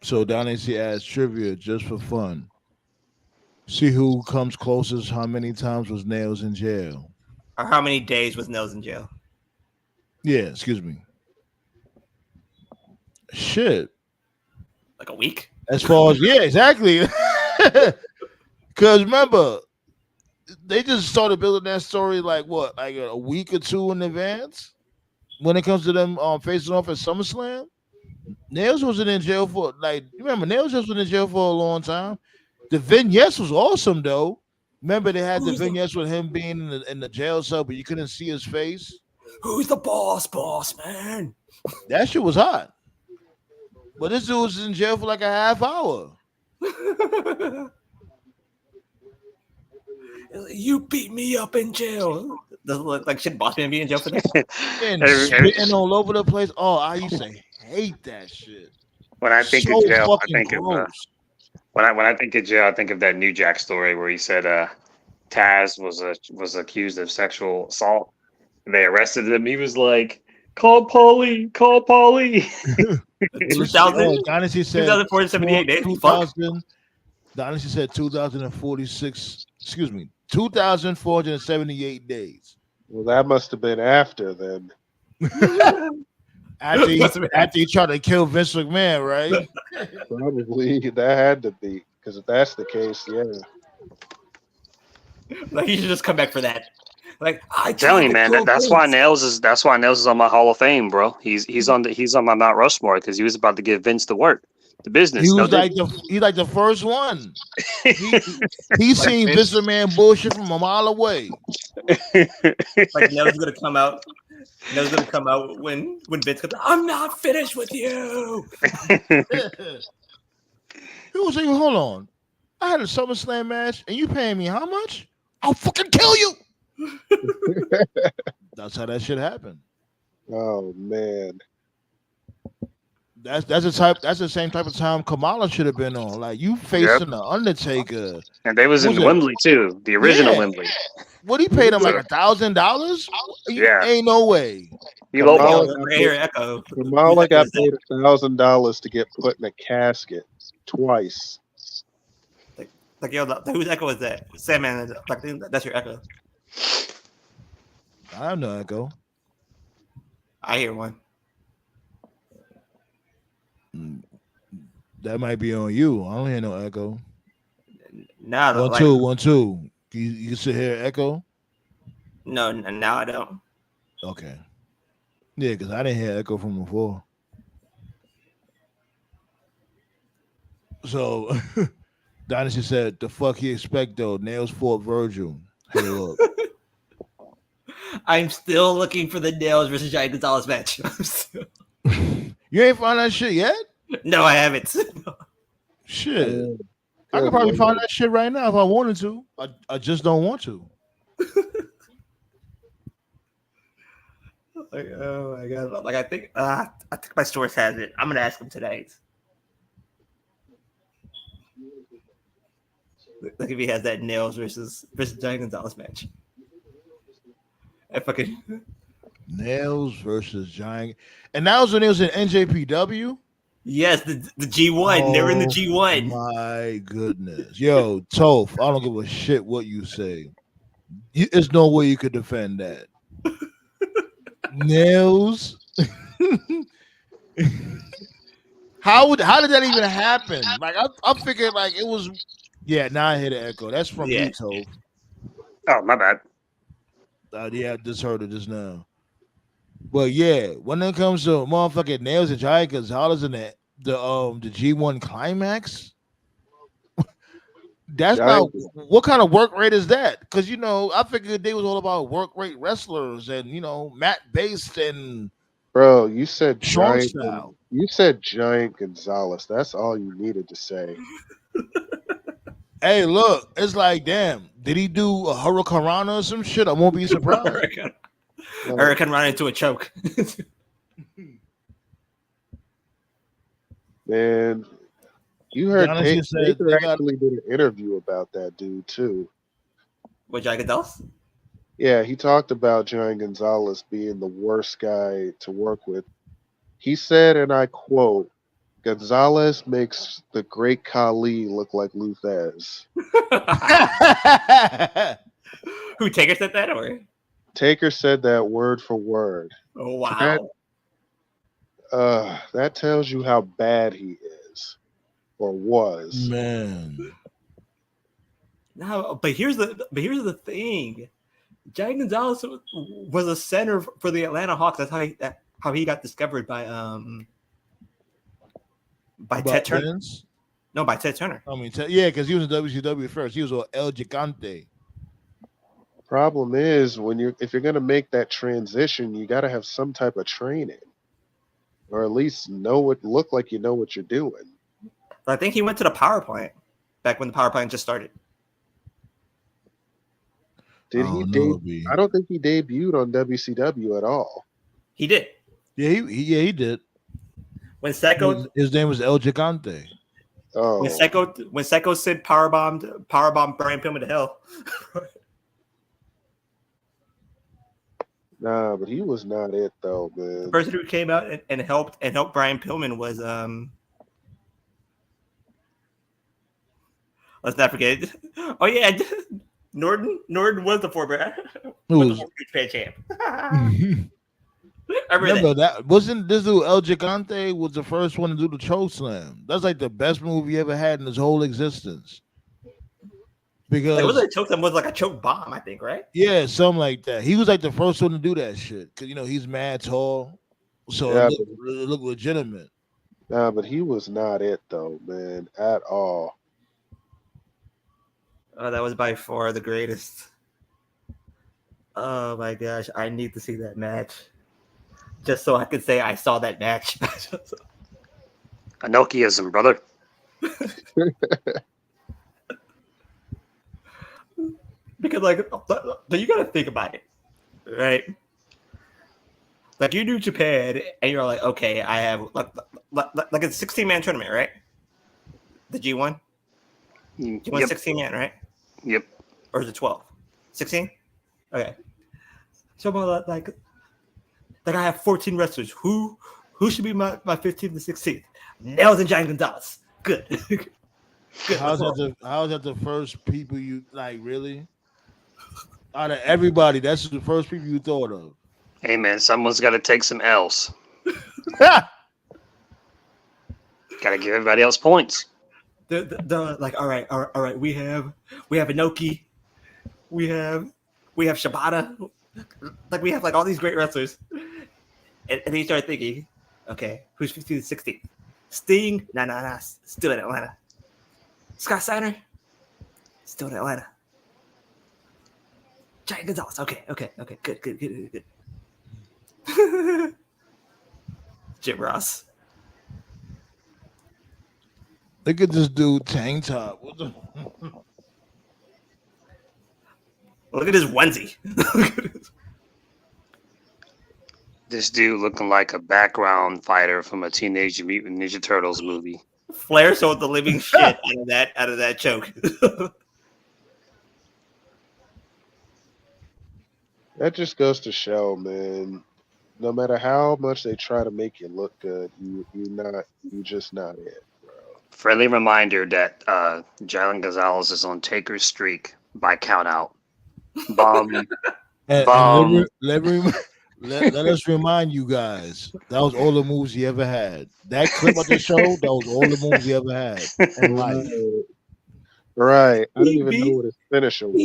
B: So Donnie asks trivia just for fun. See who comes closest. How many times was Nails in jail?
F: Or how many days was Nails in jail?
B: Yeah, excuse me. Shit.
F: Like a week?
B: As far as exactly. Because remember, they just started building that story like a week or two in advance when it comes to them facing off at SummerSlam. Nails wasn't in jail for remember Nails just was in jail for a long time. The vignettes was awesome though. Remember they had the vignettes with him being in the jail cell, but you couldn't see his face.
F: Who's the boss man?
B: That shit was hot. But this dude was in jail for like a half hour.
F: You beat me up in jail. Does it look like shit boss man be in jail for that?
B: And spitting all over the place. Oh, I used to hate that shit.
E: When I think of jail, I think of when I think of jail, I think of that New Jack story where he said Taz was accused of sexual assault. They arrested him. He was like, "Call Paulie, call Paulie."
F: 2,478 days.
B: 2000. Dynasty said 2,046. Excuse me, 2,478 days.
D: Well, that must have been after then.
B: after he tried to kill Vince McMahon, right?
D: Probably that had to be, because if that's the case, yeah.
F: Like he should just come back for that. Like
E: I'm telling you, man, that's why Nails is on my Hall of Fame, bro. He's on my Mount Rushmore because he was about to give Vince the work. The business.
B: He was like the first one. He seen Vince McMahon bullshit from a mile away.
F: Like Nails gonna come out. Nails gonna come out when Vince comes. I'm not finished with you.
B: He was like, hold on. I had a SummerSlam match, and you paying me how much? I'll fucking kill you. That's how that shit happened.
D: Oh man.
B: That's the same type of time Kamala should have been on. Like you facing the Undertaker,
E: and they was in Wembley too, the original Wembley.
B: What he paid him like $1,000?
E: Yeah,
B: ain't no way.
D: Kamala got paid $1,000 to get put in a casket twice.
F: Like yo, whose echo is that? Sandman, that's your echo.
B: I have no echo.
F: I hear one.
B: That might be on you. I don't hear no echo.
F: Now,
B: 1
F: like,
B: 2 1 2. You can sit here echo.
F: no, now I don't.
B: Okay. Yeah, because I didn't hear echo from before. So Dynasty said, "The fuck he expect though? Nails fought Virgil. Hey, look."
F: I'm still looking for the Nails versus Giant Gonzalez match.
B: You ain't find that shit yet?
F: No, I haven't.
B: Shit. I could probably find that shit right now if I wanted to. I just don't want to.
F: Like, oh my god! Like I think my source has it. I'm gonna ask him today. Like if he has that Nails versus Giant Gonzalez match. I fucking
B: Nails versus Giant, and that was when it was in NJPW.
F: yes, the G1. They're in the G1.
B: My goodness, yo, Toph, I don't give a shit what you say. There's no way you could defend that. Nails. How did that even happen? Like I figured like it was. Yeah, now I hear the echo. That's from you, Toph.
E: Oh, my bad.
B: Yeah, I just heard it just now. But yeah, when it comes to motherfucking Nails and Giant Gonzalez in the G1 climax, that's not what kind of work rate is that? Because I figured they was all about work rate wrestlers and mat based and
D: bro. You said
B: Sean
D: Giant.
B: style.
D: You said Giant Gonzalez. That's all you needed to say.
B: Hey, look, it's like, damn, did he do a Hurricane or some shit? I won't be surprised.
F: Hurricane ran into a choke.
D: Man, you heard
B: Taker
D: actually did an interview about that dude too.
F: With Giant Gonzalez?
D: Yeah, he talked about Giant Gonzalez being the worst guy to work with. He said, and I quote, "Gonzalez makes the great Khali look like Luthez."
F: Who, Taker said that, or?
D: Taker said that word for word.
F: Oh, wow.
D: That tells you how bad he is, or was.
B: Man.
F: No, but here's the thing. Giant Gonzalez was a center for the Atlanta Hawks. That's how he got discovered by Ted Turner.
B: Vince?
F: No, by Ted Turner.
B: I mean, yeah, because he was in WCW first. He was on El Gigante.
D: Problem is, if you're gonna make that transition, you got to have some type of training, or at least look like you know what you're doing.
F: I think he went to the power plant back when the power plant just started.
D: Did he? I don't think he debuted on WCW at all.
F: He did.
B: Yeah, he did.
F: When Secco,
B: his name was El Gigante.
D: Oh,
F: when Secco said powerbomb Brian Pillman to hell.
D: Nah, but he was not it though, man.
F: The person who came out and helped Brian Pillman was let's not forget. Oh yeah, Norton was the former Japan champ. I
B: remember that. Wasn't this dude El Gigante was the first one to do the choke slam? That's like the best move he ever had in his whole existence. Because
F: it wasn't a choke slam, it was like a choke bomb, I think, right?
B: Yeah, something like that. He was like the first one to do that shit because he's mad tall, so
D: yeah,
B: it looked legitimate.
D: Nah, but he was not it though, man, at all.
F: Oh, that was by far the greatest. Oh my gosh, I need to see that match. Just so I could say I saw that match.
E: Enochiism, brother.
F: Because you gotta think about it, right? Like you do Japan, and you're like, okay, I have like it's a 16-man tournament, right? The G1, G1
E: Yep.
F: 16-man, right?
E: Yep.
F: Or is it 12? 16? Okay. So like I have 14 wrestlers. Who should be my 15th and 16th? Nails and Giant Gonzalez. Good. Good.
B: How's that the first people you like really? Out of everybody, that's the first people you thought of.
E: Hey man, someone's got to take some L's. Gotta give everybody else points.
F: The like, all right. We have Inoki, we have Shibata, like we have like all these great wrestlers, and then you start thinking, okay, who's 15 to 16? Sting, nah, still in Atlanta. Scott Steiner, still in Atlanta. Giant Gonzalez, okay, good. Jim Ross.
B: Look at this dude, tank top. What the?
F: Look at his onesie.
E: This dude looking like a background fighter from a Teenage Mutant Ninja Turtles movie.
F: Flair sold the living shit out of that choke.
D: That just goes to show, man. No matter how much they try to make you look good, you're just not it, bro.
E: Friendly reminder that Jalen Gonzalez is on Taker's streak by count out. Bomb.
B: And
E: Bomb.
B: let us remind you guys, that was all the moves he ever had. That clip of the show, that was all the moves he ever had in life.
D: Right. I didn't even know what his finisher was.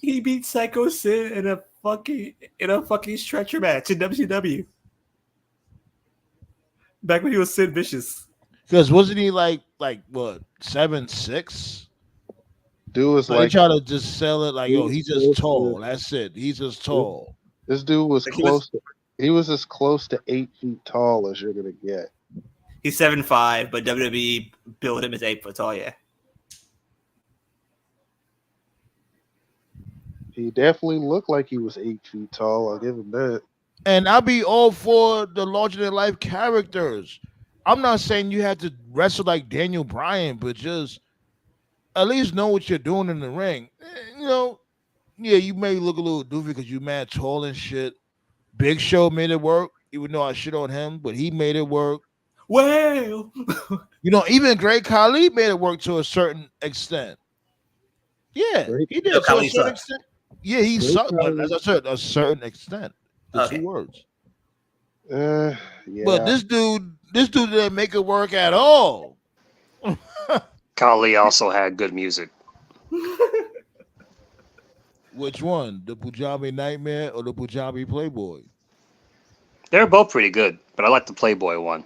F: He beat Psycho Sid in a fucking stretcher match in WCW. Back when he was Sid Vicious.
B: Because wasn't he like what 7'6"?
D: Dude was
B: So
D: like
B: they try to just sell it like, yo, he's just
D: close
B: tall.
D: to-
B: That's it. He's just tall.
D: This dude was
F: Like
D: he was as close to 8 feet tall as you're gonna get.
F: He's 7'5", but WWE billed him as 8 foot tall. Yeah.
D: He definitely looked like he was 8 feet tall. I'll give him that.
B: And I'll be all for the larger than life characters. I'm not saying you have to wrestle like Daniel Bryan, but just at least know what you're doing in the ring. You know, yeah, you may look a little doofy because you mad tall and shit. Big Show made it work, even though I shit on him, but he made it work.
F: Well,
B: You know, even Great Khali made it work to a certain extent. Yeah, he did
F: No,
B: to a
F: Khali
B: certain
F: sucked.
B: extent. Yeah, he
D: Great
B: sucked, but
D: Khali-
B: as I said, a certain extent. The
F: Okay.
B: 2 words.
D: Yeah.
B: But this dude didn't make it work at all.
E: Kali also had good music.
B: Which one? The Punjabi Nightmare or the Punjabi Playboy?
E: They're both pretty good, but I like the Playboy one.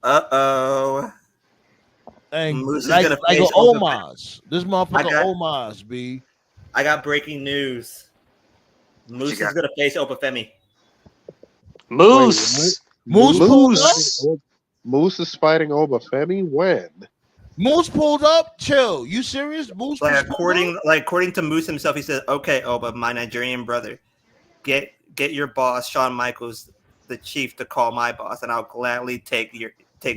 F: uh-oh.
B: And
F: Moose is
B: like
F: gonna
B: an
F: face Oba.
B: Omos. This motherfucker Omos, B.
F: I got breaking news. Moose is
E: got?
F: going to face Opafemi.
E: Moose.
B: Moose pulled up.
D: Moose is fighting Obafemi when?
B: Moose pulled up. Chill. You serious? Moose
F: Like
B: pulled up?
F: according to Moose himself, he said, "Okay, Oba, my Nigerian brother, get your boss Shawn Michaels, the chief, to call my boss, and I'll gladly take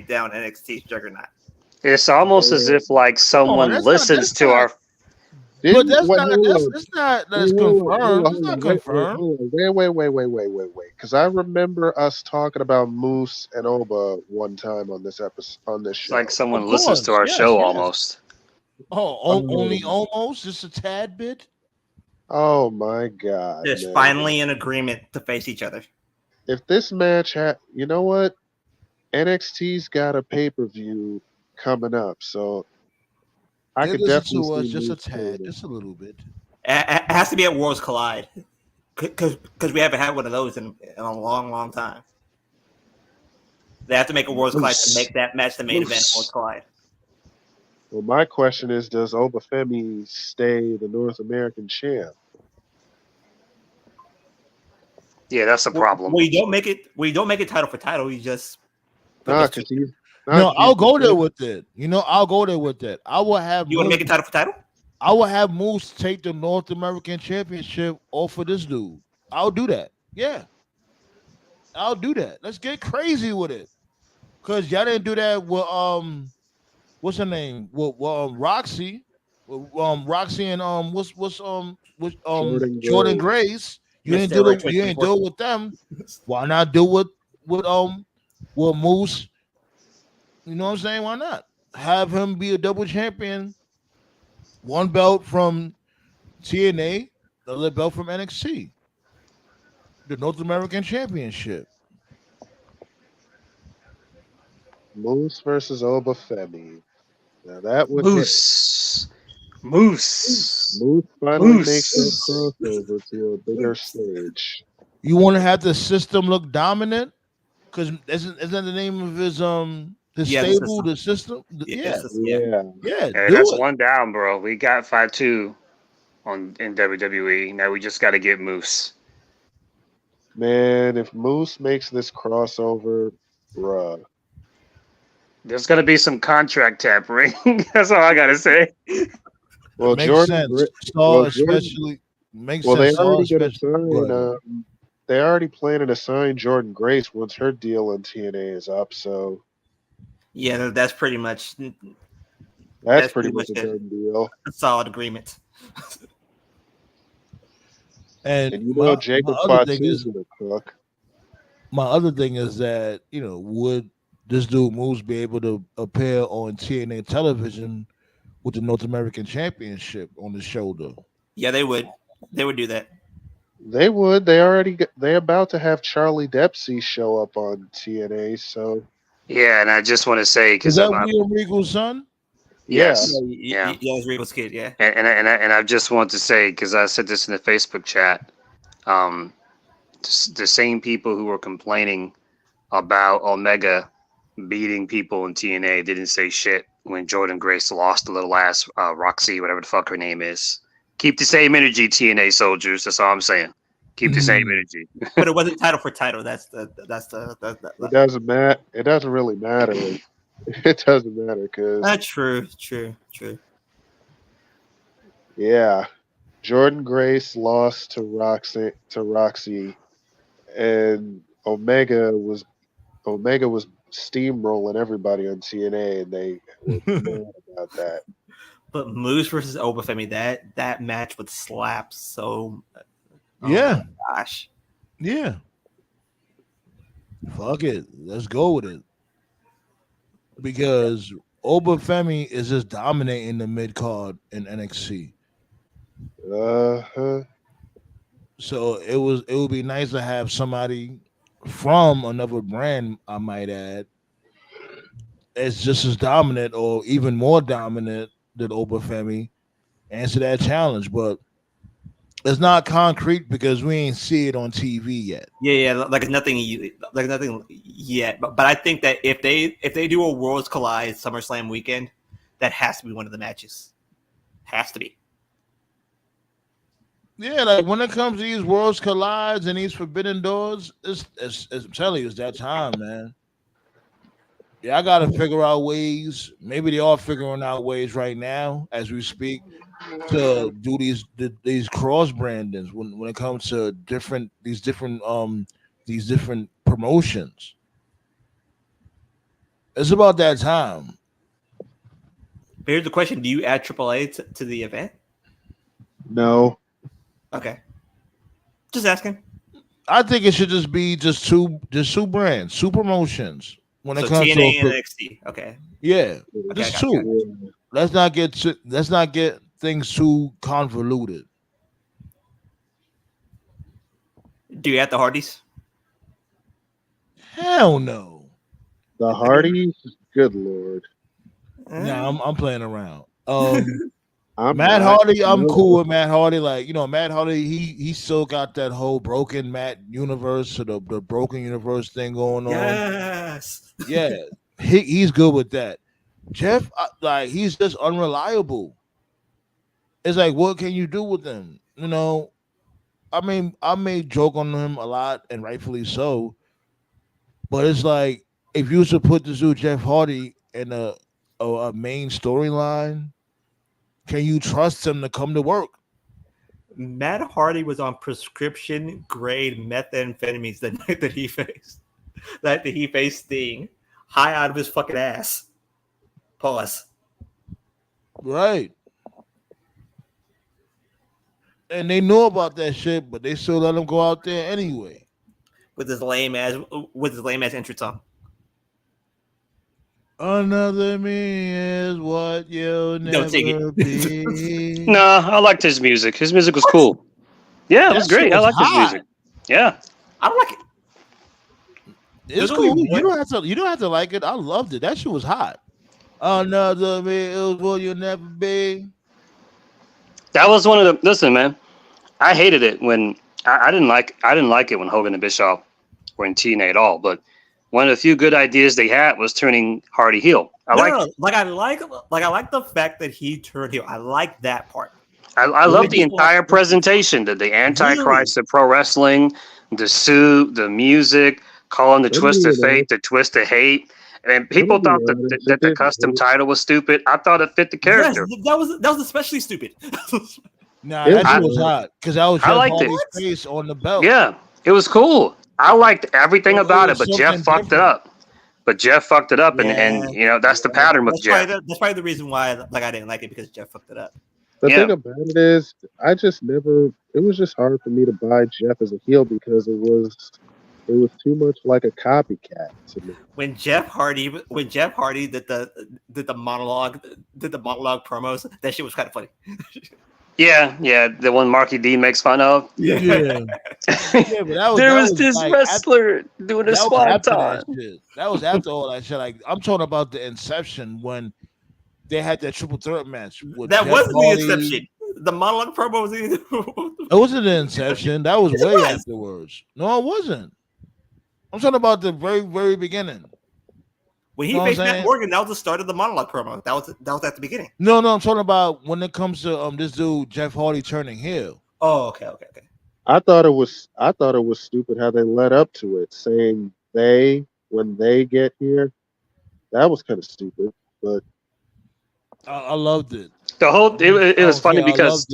F: down NXT's juggernaut."
E: It's almost as if like someone
B: that's
E: listens
B: not-
E: to our.
B: But that's
D: Wait,
B: not.
D: hold on.
B: That's not. That's
D: Hold on,
B: confirmed.
D: hold
B: It's
D: on,
B: not
D: wait,
B: confirmed.
D: Wait. Because I remember us talking about Moose and Oba one time on this episode, on this
E: It's
D: show.
E: like someone
B: Of
E: listens to
B: course,
E: our
B: yes,
E: show
B: yes.
E: almost.
B: Oh, only almost, just a tad bit.
D: Oh my god!
F: They're
D: man.
F: finally in agreement to face each other.
D: If this match had, you know what, NXT's got a pay-per-view coming up, so I
B: They
D: could
B: listen
D: definitely
B: to us
D: see
B: just a
D: Moose
B: tad,
D: doing it.
B: just a little bit.
F: It has to be at Worlds Collide because we haven't had one of those in a long time. They have to make a Worlds Collide to make that match the main event of Worlds Collide.
D: Well, my question is, does Obafemi stay the North American champ?
E: Yeah, that's a problem.
F: Well, you don't make it title for title. You just put
D: Nah,
F: those two-
D: because he's.
B: No, I'll go there with it. I'll go there with it. I will have.
F: You want to make it title for title?
B: I will have Moose take the North American Championship off of this dude. I'll do that. Yeah, I'll do that. Let's get crazy with it. Cause y'all didn't do that with what's her name? With Roxy, Roxy and Jordan Grace. You didn't do it. You didn't do it with them. Why not do it with Moose? You know what I'm saying? Why not have him be a double champion? One belt from TNA, the other belt from NXT. The North American Championship.
D: Moose versus Obafemi. Now that would hit.
E: Moose.
D: Moose finally makes that crossover to a bigger stage.
B: You want to have the system look dominant? Because isn't the name of his stable, the system? Yeah.
E: Hey,
B: do
E: that's
B: it.
E: one down, bro. We got 5-2 in WWE. Now we just got to get Moose.
D: Man, if Moose makes this crossover, bruh.
E: There's gonna be some contract tampering. That's all I gotta say.
D: Well,
B: Makes
D: Jordan,
B: sense. Saw especially makes sense.
D: they
B: Saw
D: already gonna
B: especially.
D: sign. They already planning to sign Jordan Grace once her deal on TNA is up. So
F: Yeah, that's pretty much.
D: that's pretty much a done deal.
F: A solid agreement.
B: And
D: you know, Jacob Fatu is gonna cook.
B: My other thing is that would this dude Moose be able to appear on TNA television with the North American Championship on his shoulder?
F: Yeah, they would. They would do that.
D: They would. They about to have Charlie Dempsey show up on TNA. So
E: yeah, and I just want to say because
B: is that William Regal's son?
E: Yes.
F: Yeah, it's Regal's kid. Yeah.
E: And I just want to say because I said this in the Facebook chat, the same people who were complaining about Omega beating people in TNA didn't say shit when Jordan Grace lost the little ass Roxy, whatever the fuck her name is. Keep the same energy, TNA soldiers. That's all I'm saying. Keep the same energy.
F: But it wasn't title for title. That's the.
D: It doesn't matter. It doesn't really matter. It doesn't matter because
F: true.
D: Yeah, Jordan Grace lost to Roxy, and Omega was steamrolling everybody on TNA, and they were mad about that.
F: But Moose versus Obafemi, that match would slap so.
B: Yeah.
F: My gosh.
B: Yeah. Fuck it. Let's go with it. Because Obafemi is just dominating the mid card in NXT. So it would be nice to have somebody from another brand, I might add, it's just as dominant or even more dominant than Obafemi, answer that challenge. But it's not concrete because we ain't see it on TV yet.
F: Yeah, like nothing yet. But I think that if they do a Worlds Collide SummerSlam weekend, that has to be one of the matches. Has to be.
B: Yeah, like when it comes to these Worlds Collides and these Forbidden Doors, it's I'm telling you, it's that time, man. Yeah, I gotta figure out ways. Maybe they are figuring out ways right now as we speak to do these cross brandings when it comes to these different promotions. It's about that time.
F: Here's the question: do you add AAA to the event?
D: No.
F: Okay. Just asking.
B: I think it should just be just two brands, two promotions. When it comes
F: TNA
B: to
F: and NXT. Okay.
B: Yeah,
F: okay,
B: just two. Let's not get things too convoluted.
F: Do you add the Hardys?
B: Hell no.
D: The Hardys? Good Lord.
B: No, I'm playing around.
D: Matt
B: Hardy, I'm cool with Matt Hardy. Like, Matt Hardy, he still got that whole broken Matt universe or the broken universe thing going on.
F: Yes.
B: Yeah, he's good with that. Jeff, he's just unreliable. It's like, what can you do with him? I mean, I may joke on him a lot, and rightfully so. But it's like, if you was to put this dude Jeff Hardy in a main storyline, can you trust him to come to work?
F: Matt Hardy was on prescription grade methamphetamines the night that he faced. That he faced Sting, high out of his fucking ass. Pause.
B: Right. And they know about that shit, but they still let him go out there anyway.
F: With his lame ass entrance song.
B: Another me is what you'll never be.
E: Nah, I liked his music. His music was cool. Yeah, it was great. I liked his music. Yeah.
F: I don't like it.
B: It's cool. You don't have to like it. I loved it. That shit was hot. Another man will you never be.
E: That was one of the. Listen, man, I hated it when I didn't like it when Hogan and Bischoff were in TNA at all. But one of the few good ideas they had was turning Hardy heel. I
F: like the fact that he turned heel. I like that part.
E: I love the entire presentation, the Antichrist of pro wrestling, the suit, the music, calling the twist of fate, the twist of hate. And people thought that the custom title was stupid. I thought it fit the character.
F: Yes, that was especially stupid.
B: Nah, that shit was hot because that was Jeff Hardy's face on the belt.
E: Yeah, it was cool. I liked everything about it, but Jeff fucked it up. And that's the pattern with Jeff.
F: That's probably the reason why I didn't like it, because Jeff fucked it up.
D: The thing about it is, it was just hard for me to buy Jeff as a heel because it was too much like a copycat to me.
F: When Jeff Hardy did the monologue promos, that shit was kind of funny.
E: Yeah, the one Marky D makes fun of.
B: Yeah. But
E: there was this wrestler doing a squat time.
B: That was after all that shit. Like, I'm talking about the inception when they had that triple threat match.
F: That wasn't the inception. The monologue promo was either.
B: It wasn't the inception. That was way afterwards. No, it wasn't. I'm talking about the very, very beginning.
F: When he faced Matt Morgan, that was the start of the monologue promo. That was at the beginning.
B: No, I'm talking about when it comes to this dude Jeff Hardy turning heel.
F: Oh, okay.
D: I thought it was stupid how they led up to it, saying when they get here. That was kind of stupid, but
B: I loved it.
E: The whole it was funny because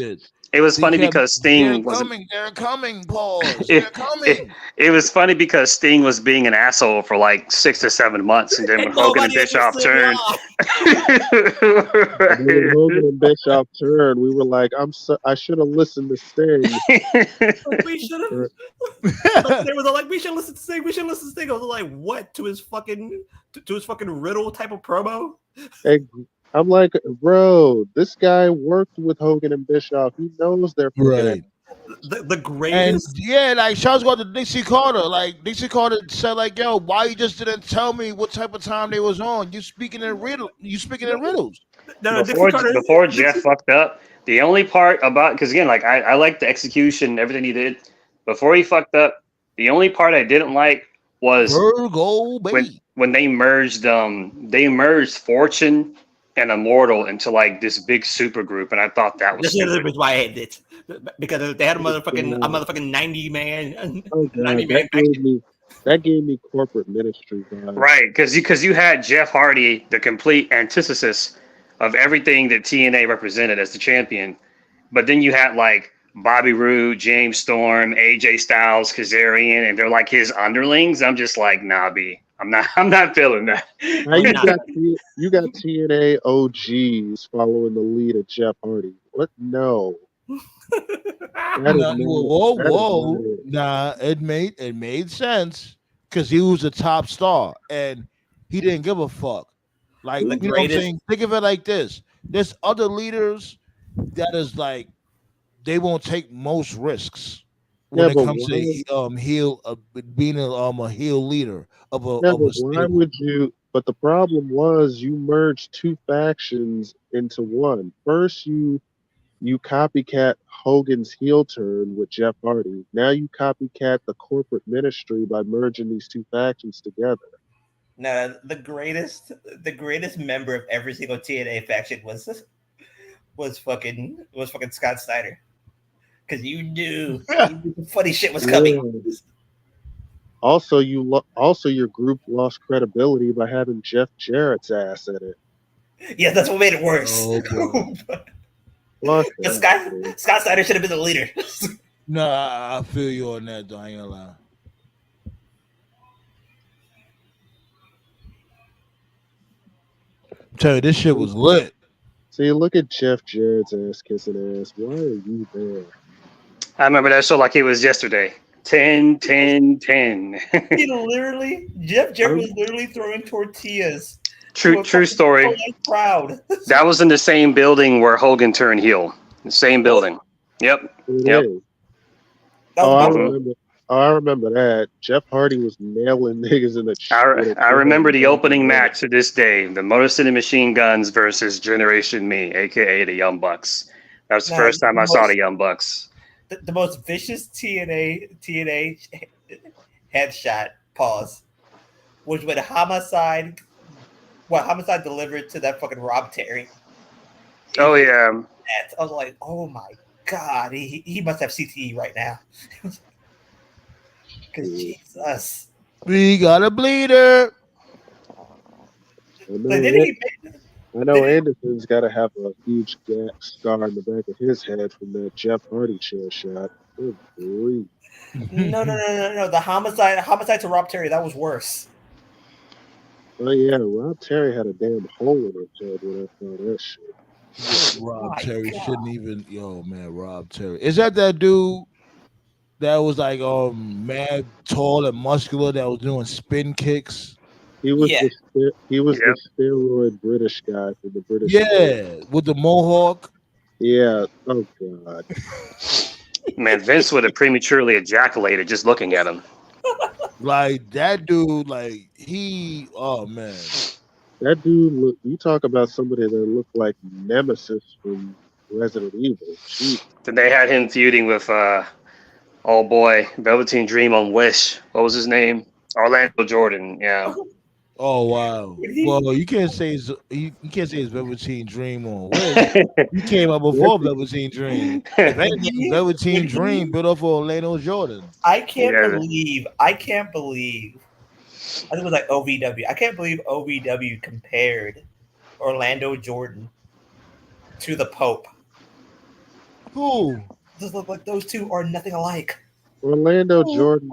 E: it was funny because Sting was
B: they're coming, Pause. They're coming.
E: It was funny because Sting was being an asshole for like 6 to 7 months, and then when Hogan and Bischoff turned,
D: when Hogan and Bischoff turned, we were like, I should have listened to Sting.
F: We should have. They were like, we should listen to Sting. We should listen to Sting. I was like, what, to his fucking riddle type of promo?
D: I'm like, bro, this guy worked with Hogan and Bischoff. He knows they're
B: right.
F: The greatest.
B: And like, shouts go to Dixie Carter. Like, Dixie Carter said, like, yo, why you just didn't tell me what type of time they was on? You speaking in riddles.
E: No, before Jeff fucked up, the only part about, because again, like, I like the execution, everything he did. Before he fucked up, the only part I didn't like was
B: Virgo,
E: when they merged Fortune and Immortal into like this big super group, and I thought that was
F: why I hated it, because they had a motherfucking 90 man.
D: Oh, God, that gave me corporate ministry vibes.
E: Right, because you had Jeff Hardy, the complete antithesis of everything that TNA represented as the champion, but then you had like Bobby Roode, James Storm, AJ Styles, Kazarian, and they're like his underlings. I'm just like, nah, B. I'm not feeling that.
D: Now you got TNA OGs following the lead of Jeff Hardy. What? No.
B: Whoa. Nah, it made sense because he was a top star and he didn't give a fuck. Like, you know what I'm saying? Think of it like this. There's other leaders that is like, they won't take most risks when it comes to being a heel leader of a.
D: Why would you? But the problem was you merged two factions into one. First, you copycat Hogan's heel turn with Jeff Hardy. Now you copycat the corporate ministry by merging these two factions together.
F: No, the greatest member of every single TNA faction was fucking Scott Steiner. Because you knew funny shit was coming.
D: Also, your group lost credibility by having Jeff Jarrett's ass in it.
F: Yeah, that's what made it worse. Scott Steiner should have been the leader.
B: Nah, I feel you on that, though. I ain't gonna lie. Tell you, this shit was lit.
D: See, look at Jeff Jarrett's ass kissing ass. Why are you there?
E: I remember that show like it was yesterday. 10, 10, 10.
F: Jeff Jarrett was literally throwing tortillas.
E: True story.
F: Proud.
E: That was in the same building where Hogan turned heel. The same building. Yep.
D: Oh, Oh, I remember that. Jeff Hardy was nailing niggas in the chest.
E: I remember the opening match to this day: the Motor City Machine Guns versus Generation Me, aka the Young Bucks. That was the first time I saw the Young Bucks.
F: The most vicious TNA headshot pause was when Homicide delivered to that fucking Rob Terry.
E: Oh yeah.
F: I was like, oh my god, he must have CTE right now. Because Jesus,
B: We got a bleeder.
D: I know Anderson's got to have a huge scar on the back of his head from that Jeff Hardy chair shot. Good grief.
F: No. The homicide to Rob Terry, that was worse.
D: Oh yeah, Rob Terry had a damn hole in his head when I saw that shit.
B: Rob Terry shouldn't even. Yo, man, Rob Terry. Is that dude that was like mad tall and muscular that was doing spin kicks?
D: He was the steroid British guy from the British.
B: Yeah, with the mohawk.
D: Yeah. Oh god.
E: Man, Vince would have prematurely ejaculated just looking at him.
B: Like that dude, like he. Oh man.
D: That dude, you talk about somebody that looked like Nemesis from Resident Evil. Jeez.
E: Then they had him feuding with, oh boy, Velveteen Dream on Wish. What was his name? Orlando Jordan. Yeah.
B: Oh wow. Well, you can't say it's Velveteen Dream on Wish. You came up before Velveteen Dream. Velveteen Dream built off of Orlando Jordan.
F: I can't believe. I think it was like OVW. I can't believe OVW compared Orlando Jordan to the Pope.
B: Who?
F: Just look like those two are nothing alike.
D: Orlando Jordan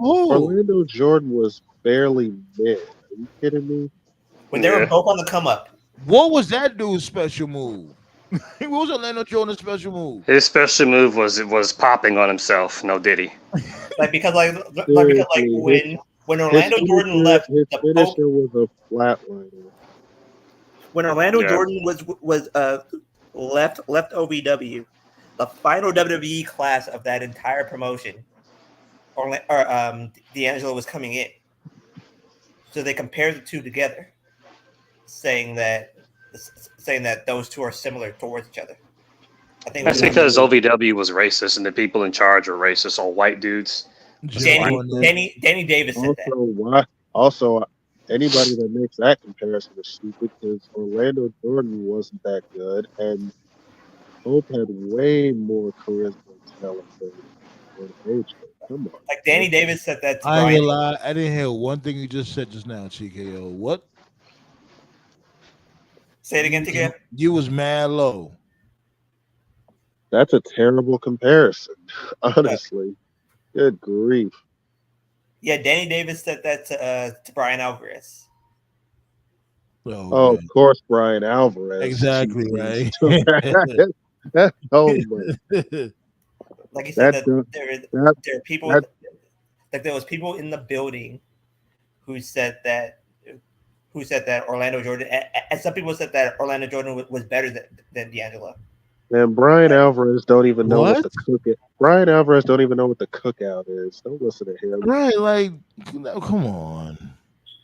D: was barely mid. Are you kidding me?
F: When they were both on the come up.
B: What was that dude's special move? What was Orlando Jordan's special move?
E: His special move was popping on himself. No Diddy.
F: Because when Orlando Jordan left,
D: his
F: the
D: finisher
F: Pope,
D: was a flatliner.
F: When Orlando Jordan was left OVW, the final WWE class of that entire promotion, D'Angelo was coming in. So they compared the two together, saying that those two are similar towards each other. I think
E: that's because OVW was racist and the people in charge were racist, all white dudes.
F: Danny Davis said that.
D: Also, anybody that makes that comparison is stupid because Orlando Jordan wasn't that good, and Hope had way more charisma and talent than OJ. Come on.
F: Like Danny Davis said that to
B: I ain't
F: Brian.
B: gonna lie, I didn't hear one thing you just said just now, TKO. What?
F: Say it again, TKO.
B: You was mad low.
D: That's a terrible comparison, honestly. Good grief.
F: Yeah, Danny Davis said that to Brian Alvarez.
D: Oh, of course, Brian Alvarez.
B: Exactly, right.
D: Oh my.
F: Like he said, there are people. Like there was people in the building who said that Orlando Jordan, and some people said that Orlando Jordan was better than D'Angelo.
D: And Brian Alvarez don't even know what the cookout. Brian Alvarez don't even know what the cookout is. Don't listen to him.
B: Right, like, come on.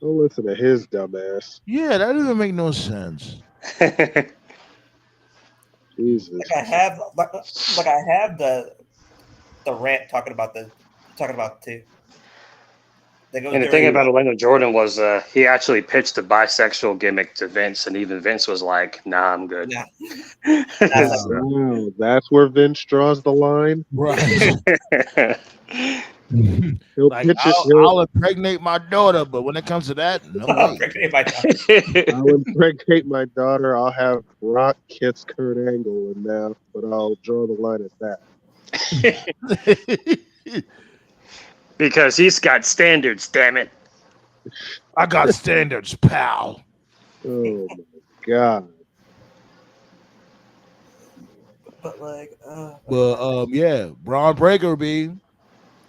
D: Don't listen to his dumbass.
B: Yeah, that doesn't make no sense.
D: Jesus.
F: Like I have the rant talking about too.
E: And the thing about Orlando Jordan was he actually pitched a bisexual gimmick to Vince, and even Vince was like, "Nah, I'm good."
F: Yeah.
D: Wow, that's where Vince draws the line.
B: Right. I'll impregnate my daughter, but when it comes to that, no way.
D: I'll impregnate my daughter. I'll have Rock kiss Kurt Angle and now, but I'll draw the line at that.
E: Because he's got standards, damn it.
B: I got standards, pal.
D: Oh my god.
F: But
B: yeah, Bron Breakker be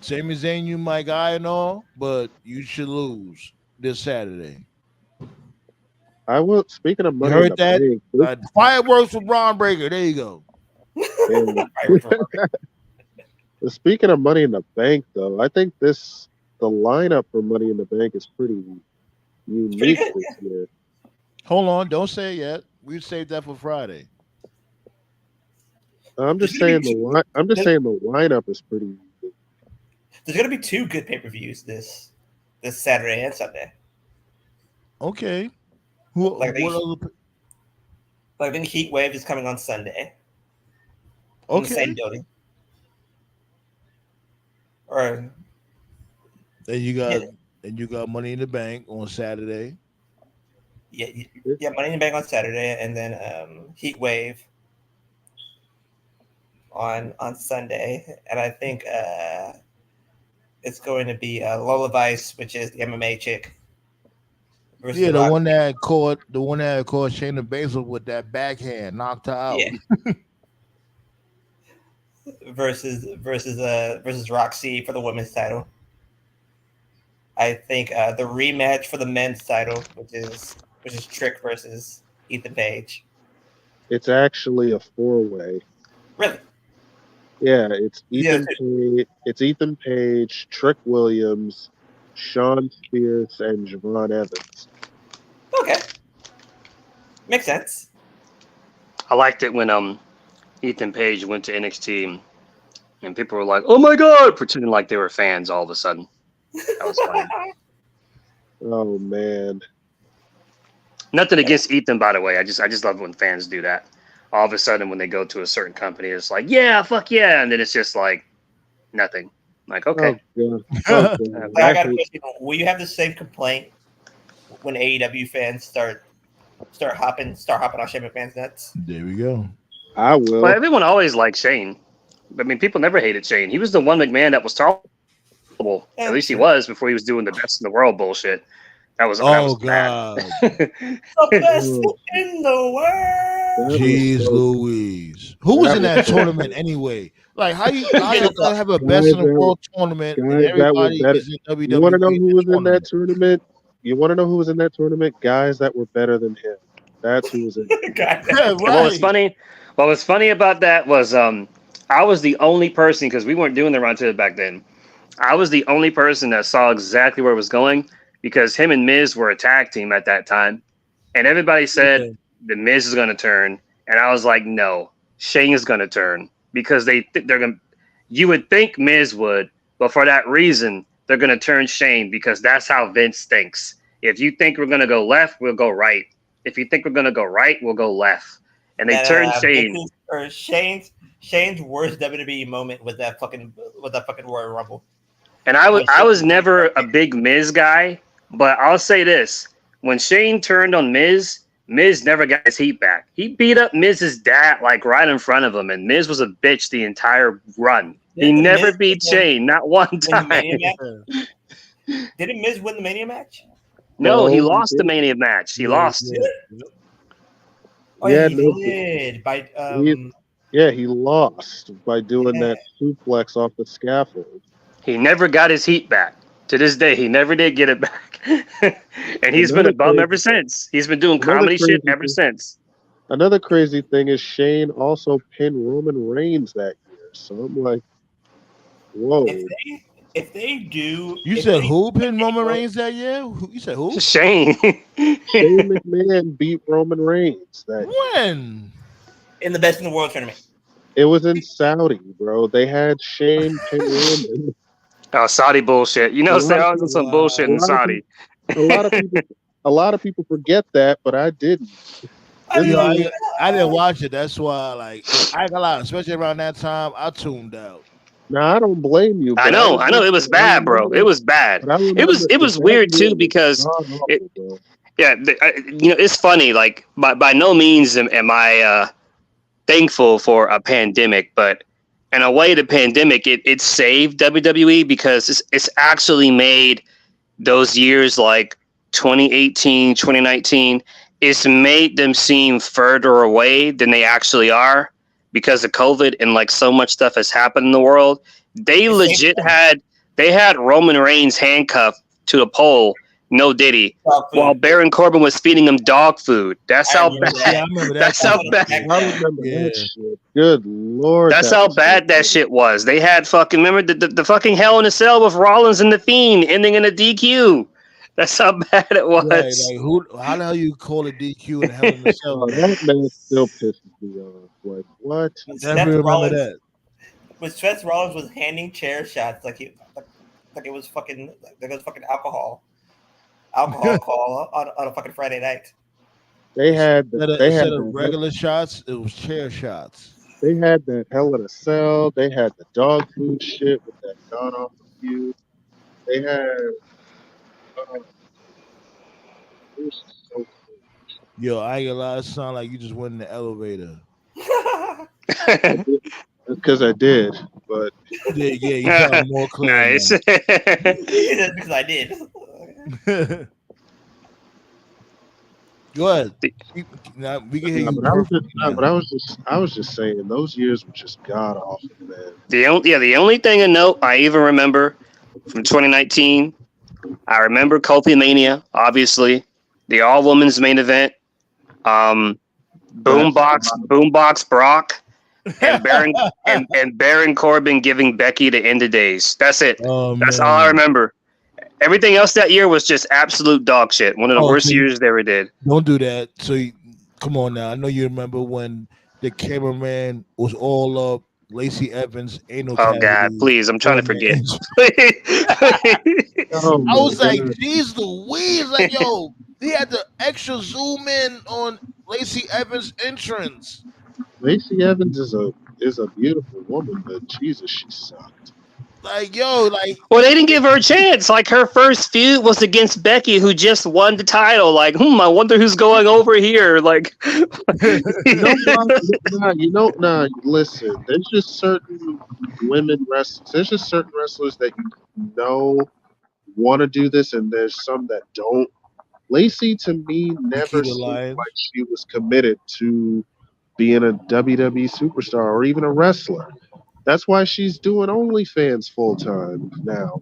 B: Sami Zayn, you my guy and all, but you should lose this Saturday.
D: I will. Speaking of money,
B: you heard that? Fireworks for Bron Breakker. There you go.
D: Speaking of Money in the Bank, though, I think the lineup for Money in the Bank is pretty unique
C: good,
D: this year.
B: Hold on, don't say it yet. We saved that for Friday.
D: I'm just saying the lineup is pretty unique.
C: There's gonna be 2 good pay-per-views this Saturday and Sunday.
B: Okay. What other?
C: I think Heat Wave is coming on Sunday. In the same building. Or
B: And you got Money in the Bank on Saturday.
C: Yeah, Money in the Bank on Saturday, and then Heat Wave on Sunday, and I think it's going to be Lola Vice, which is the MMA chick.
B: Yeah, the one that caught Shayna Baszler with that backhand, knocked her out.
C: Yeah. versus Roxy for the women's title. I think the rematch for the men's title, which is Trick versus Ethan Page.
D: It's actually a 4-way.
C: Really?
D: Yeah, it's Ethan Page, Trick Williams, Sean Spears, and Javon Evans.
C: Okay, makes sense.
E: I liked it when Ethan Page went to NXT and people were like, "Oh my god," pretending like they were fans all of a sudden. That was funny.
D: Oh man.
E: Nothing against Ethan, by the way. I just love when fans do that. All of a sudden, when they go to a certain company, it's like, yeah, fuck yeah, and then it's just like nothing. Like, okay.
D: Oh, God.
C: I got a question. Will you have the same complaint when AEW fans start hopping on Shane McMahon's nuts?
B: There we go.
D: I will.
E: Well, everyone always liked Shane. I mean, people never hated Shane. He was the one McMahon that was tolerable. At least he was before he was doing the best in the world bullshit. That was
B: God.
C: The best in the world.
B: Jeez Louise. Who was in that tournament anyway? Like, how you gonna have a best in the world tournament and everybody is in WWE?
D: You want to know who was in that tournament? You want to know who was in that tournament? Guys that were better than him. That's who was in it.
B: Yeah, right.
E: What was funny about that was I was the only person, because we weren't doing the Roundtable back then. I was the only person that saw exactly where it was going, because him and Miz were a tag team at that time. And everybody said the Miz is going to turn. And I was like, no, Shane is going to turn, because they're going to, you would think Miz would, but for that reason, they're going to turn Shane, because that's how Vince thinks. If you think we're going to go left, we'll go right. If you think we're going to go right, we'll go left. And they turned Shane.
C: Shane's worst WWE moment was that fucking Royal Rumble.
E: And I was never a big Miz guy, but I'll say this: when Shane turned on Miz never got his heat back. He beat up Miz's dad like right in front of him, and Miz was a bitch the entire run. He never beat Shane, not one time.
C: Didn't Miz win the Mania match?
E: No, he lost the Mania match. He lost.
C: Oh, yeah, he did.
D: He lost by doing that suplex off the scaffold.
E: He never got his heat back. To this day, he never did get it back. And he's been a bum ever since. He's been doing comedy shit ever since.
D: Another crazy thing is Shane also pinned Roman Reigns that year. So I'm like, whoa.
C: If they do...
B: You said who pinned Roman Reigns that year? You said who?
E: Shane.
D: Shane McMahon beat Roman Reigns that year.
B: When?
C: In the Best in the World tournament.
D: It was in Saudi, bro. They had Shane pin Roman.
E: Oh, Saudi bullshit. You know, they're always some bullshit in Saudi.
D: A lot of people forget that, but I didn't.
B: I didn't watch it. That's why, like, I ain't gonna lie, especially around that time, I tuned out.
D: Now I don't blame you.
E: I know. It was bad, bro. It was bad. It was weird too, because it's funny. Like, by no means am I thankful for a pandemic, but in a way, the pandemic it saved WWE, because it's actually made those years like 2018, 2019. It's made them seem further away than they actually are, because of COVID and like so much stuff has happened in the world. They legit had Roman Reigns handcuffed to a pole no Diddy,
F: Dog food.
E: while Baron Corbin was feeding him dog food. That's
F: I
E: how
F: remember
E: bad.
F: that.
B: Yeah, I remember that.
E: That's how bad.
D: I remember
B: Yeah.
D: that shit. Good lord.
E: That's
D: that
E: how
D: was
E: bad
D: so
E: that
D: good.
E: shit was. They had fucking remember the fucking Hell in a Cell with Rollins and the Fiend ending in a DQ. That's how bad it was.
B: Right, like who? How the hell you call it DQ and Hell in the Cell?
D: Oh, that man still pisses me off. Like, what?
F: When
B: Definitely remember that.
F: When Seth Rollins was handing chair shots like it was fucking alcohol call on a fucking Friday night.
D: They had
B: Instead of regular shots, it was chair shots.
D: They had that Hell in a Cell. They had the dog food shit with that god awful feud. They had. It was so cool.
B: Yo, I ain't gonna lie, it sound like you just went in the elevator.
D: Because I did, but
B: Yeah, you sound more clear.
E: Nice.
F: Because I did.
B: Now. Go ahead. Now we can hear you.
D: I was just saying those years were just god awful, man.
E: The only thing to note I even remember from 2019, I remember Kofi Mania, obviously, the all women's main event, Boombox Brock, and Baron and Baron Corbin giving Becky the end of days. That's it. That's all I remember. Everything else that year was just absolute dog shit. One of the worst years they ever did.
B: Don't do that. So come on now. I know you remember when the cameraman was all up. Lacey Evans ain't no.
E: Oh God, please! I'm trying to forget.
D: Oh,
B: I was like,
D: God.
B: geez Louise, like yo, he had the extra zoom in on Lacey Evans' entrance.
D: Lacey Evans is a beautiful woman, but Jesus, she sucked.
B: Like yo, like
E: well, they didn't give her a chance. Like her first feud was against Becky, who just won the title. Like, I wonder who's going over here. Like,
D: listen. There's just certain women wrestlers. There's just certain wrestlers that you know want to do this, and there's some that don't. Lacey, to me, never seemed like she was committed to being a WWE superstar or even a wrestler. That's why she's doing OnlyFans full time now.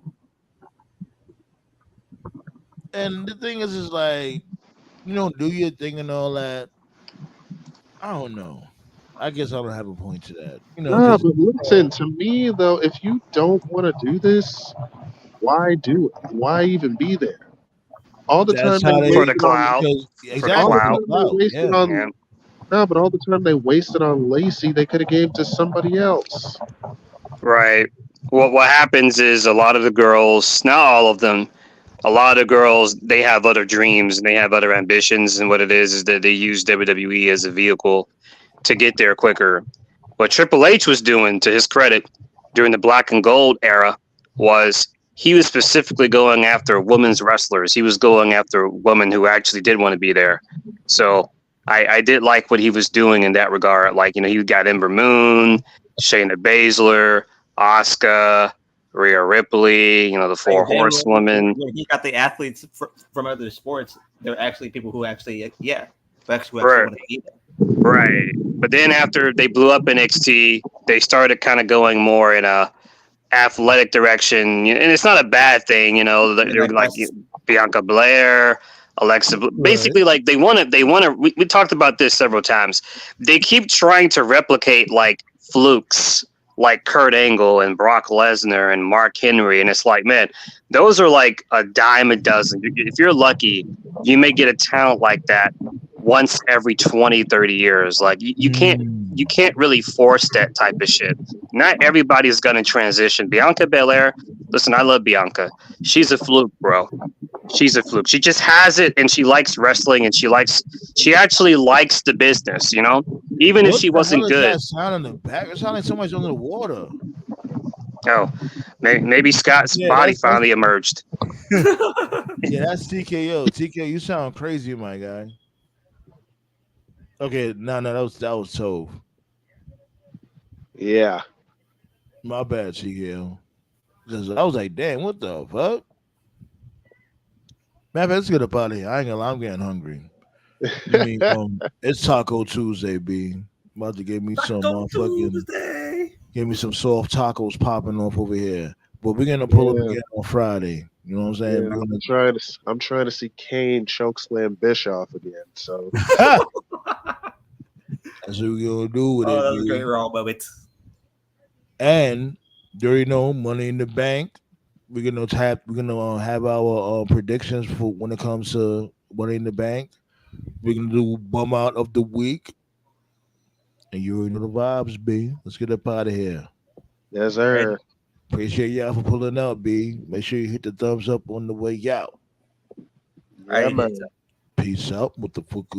B: and the thing is like, do your thing and all that. I don't know. I guess I don't have a point to that.
D: But listen, to me though, if you don't want to do this, why do it? Why even be there? All the time
E: for the cloud.
D: No, but all the time they wasted on Lacey, they could have gave to somebody else.
E: Right. What happens is a lot of the girls, not all of them, a lot of girls, they have other dreams and they have other ambitions. And what it is that they use WWE as a vehicle to get there quicker. What Triple H was doing, to his credit, during the Black and Gold era was he was specifically going after women's wrestlers. He was going after women who actually did want to be there. So I did like what he was doing in that regard. Like, he got Ember Moon, Shayna Baszler, Asuka, Rhea Ripley, the Four Horsewomen.
F: He got the athletes from other sports. They're actually people who actually
E: right.
F: want to be there.
E: Right. But then after they blew up NXT, they started kind of going more in a athletic direction. And it's not a bad thing, they're like Bianca Belair, Alexa, basically like they want to, we talked about this several times. They keep trying to replicate like flukes like Kurt Angle and Brock Lesnar and Mark Henry. And it's like, man, those are like a dime a dozen. If you're lucky, you may get a talent like that once every 20, 30 years. Like you can't really force that type of shit. Not everybody's going to transition. Bianca Belair, listen, I love Bianca. She's a fluke, bro. She's a fluke. She just has it, and she likes wrestling, and she actually likes the business, even if she wasn't good.
B: That sound in the back? It sounds like somebody's under the water.
E: Oh, maybe Scott's body finally emerged.
B: Yeah, that's TKO. TKO, you sound crazy, my guy. Okay, no, that was Tove.
D: Yeah.
B: My bad, TKO. Because I was like, damn, what the fuck? Man, let's get up out of here. I ain't gonna lie, I'm getting hungry. It's Taco Tuesday, B. About to give me some give me some soft tacos popping off over here. But we're gonna pull up again on Friday. You know what I'm saying?
D: Yeah, I'm trying to see Kane chokeslam Bischoff again. So
B: That's what we're gonna do with it.
F: That was a
B: B.
F: great Raw moment.
B: And there you know, Money in the Bank. We're gonna have our predictions for when it comes to Money in the Bank. We're gonna do bum out of the week. And you already know the vibes, B. Let's get up out of here.
D: yes, sir.
B: Appreciate y'all for pulling up, B. Make sure you hit the thumbs up on the way out.
D: Yeah, man.
B: Peace out. What the fuck?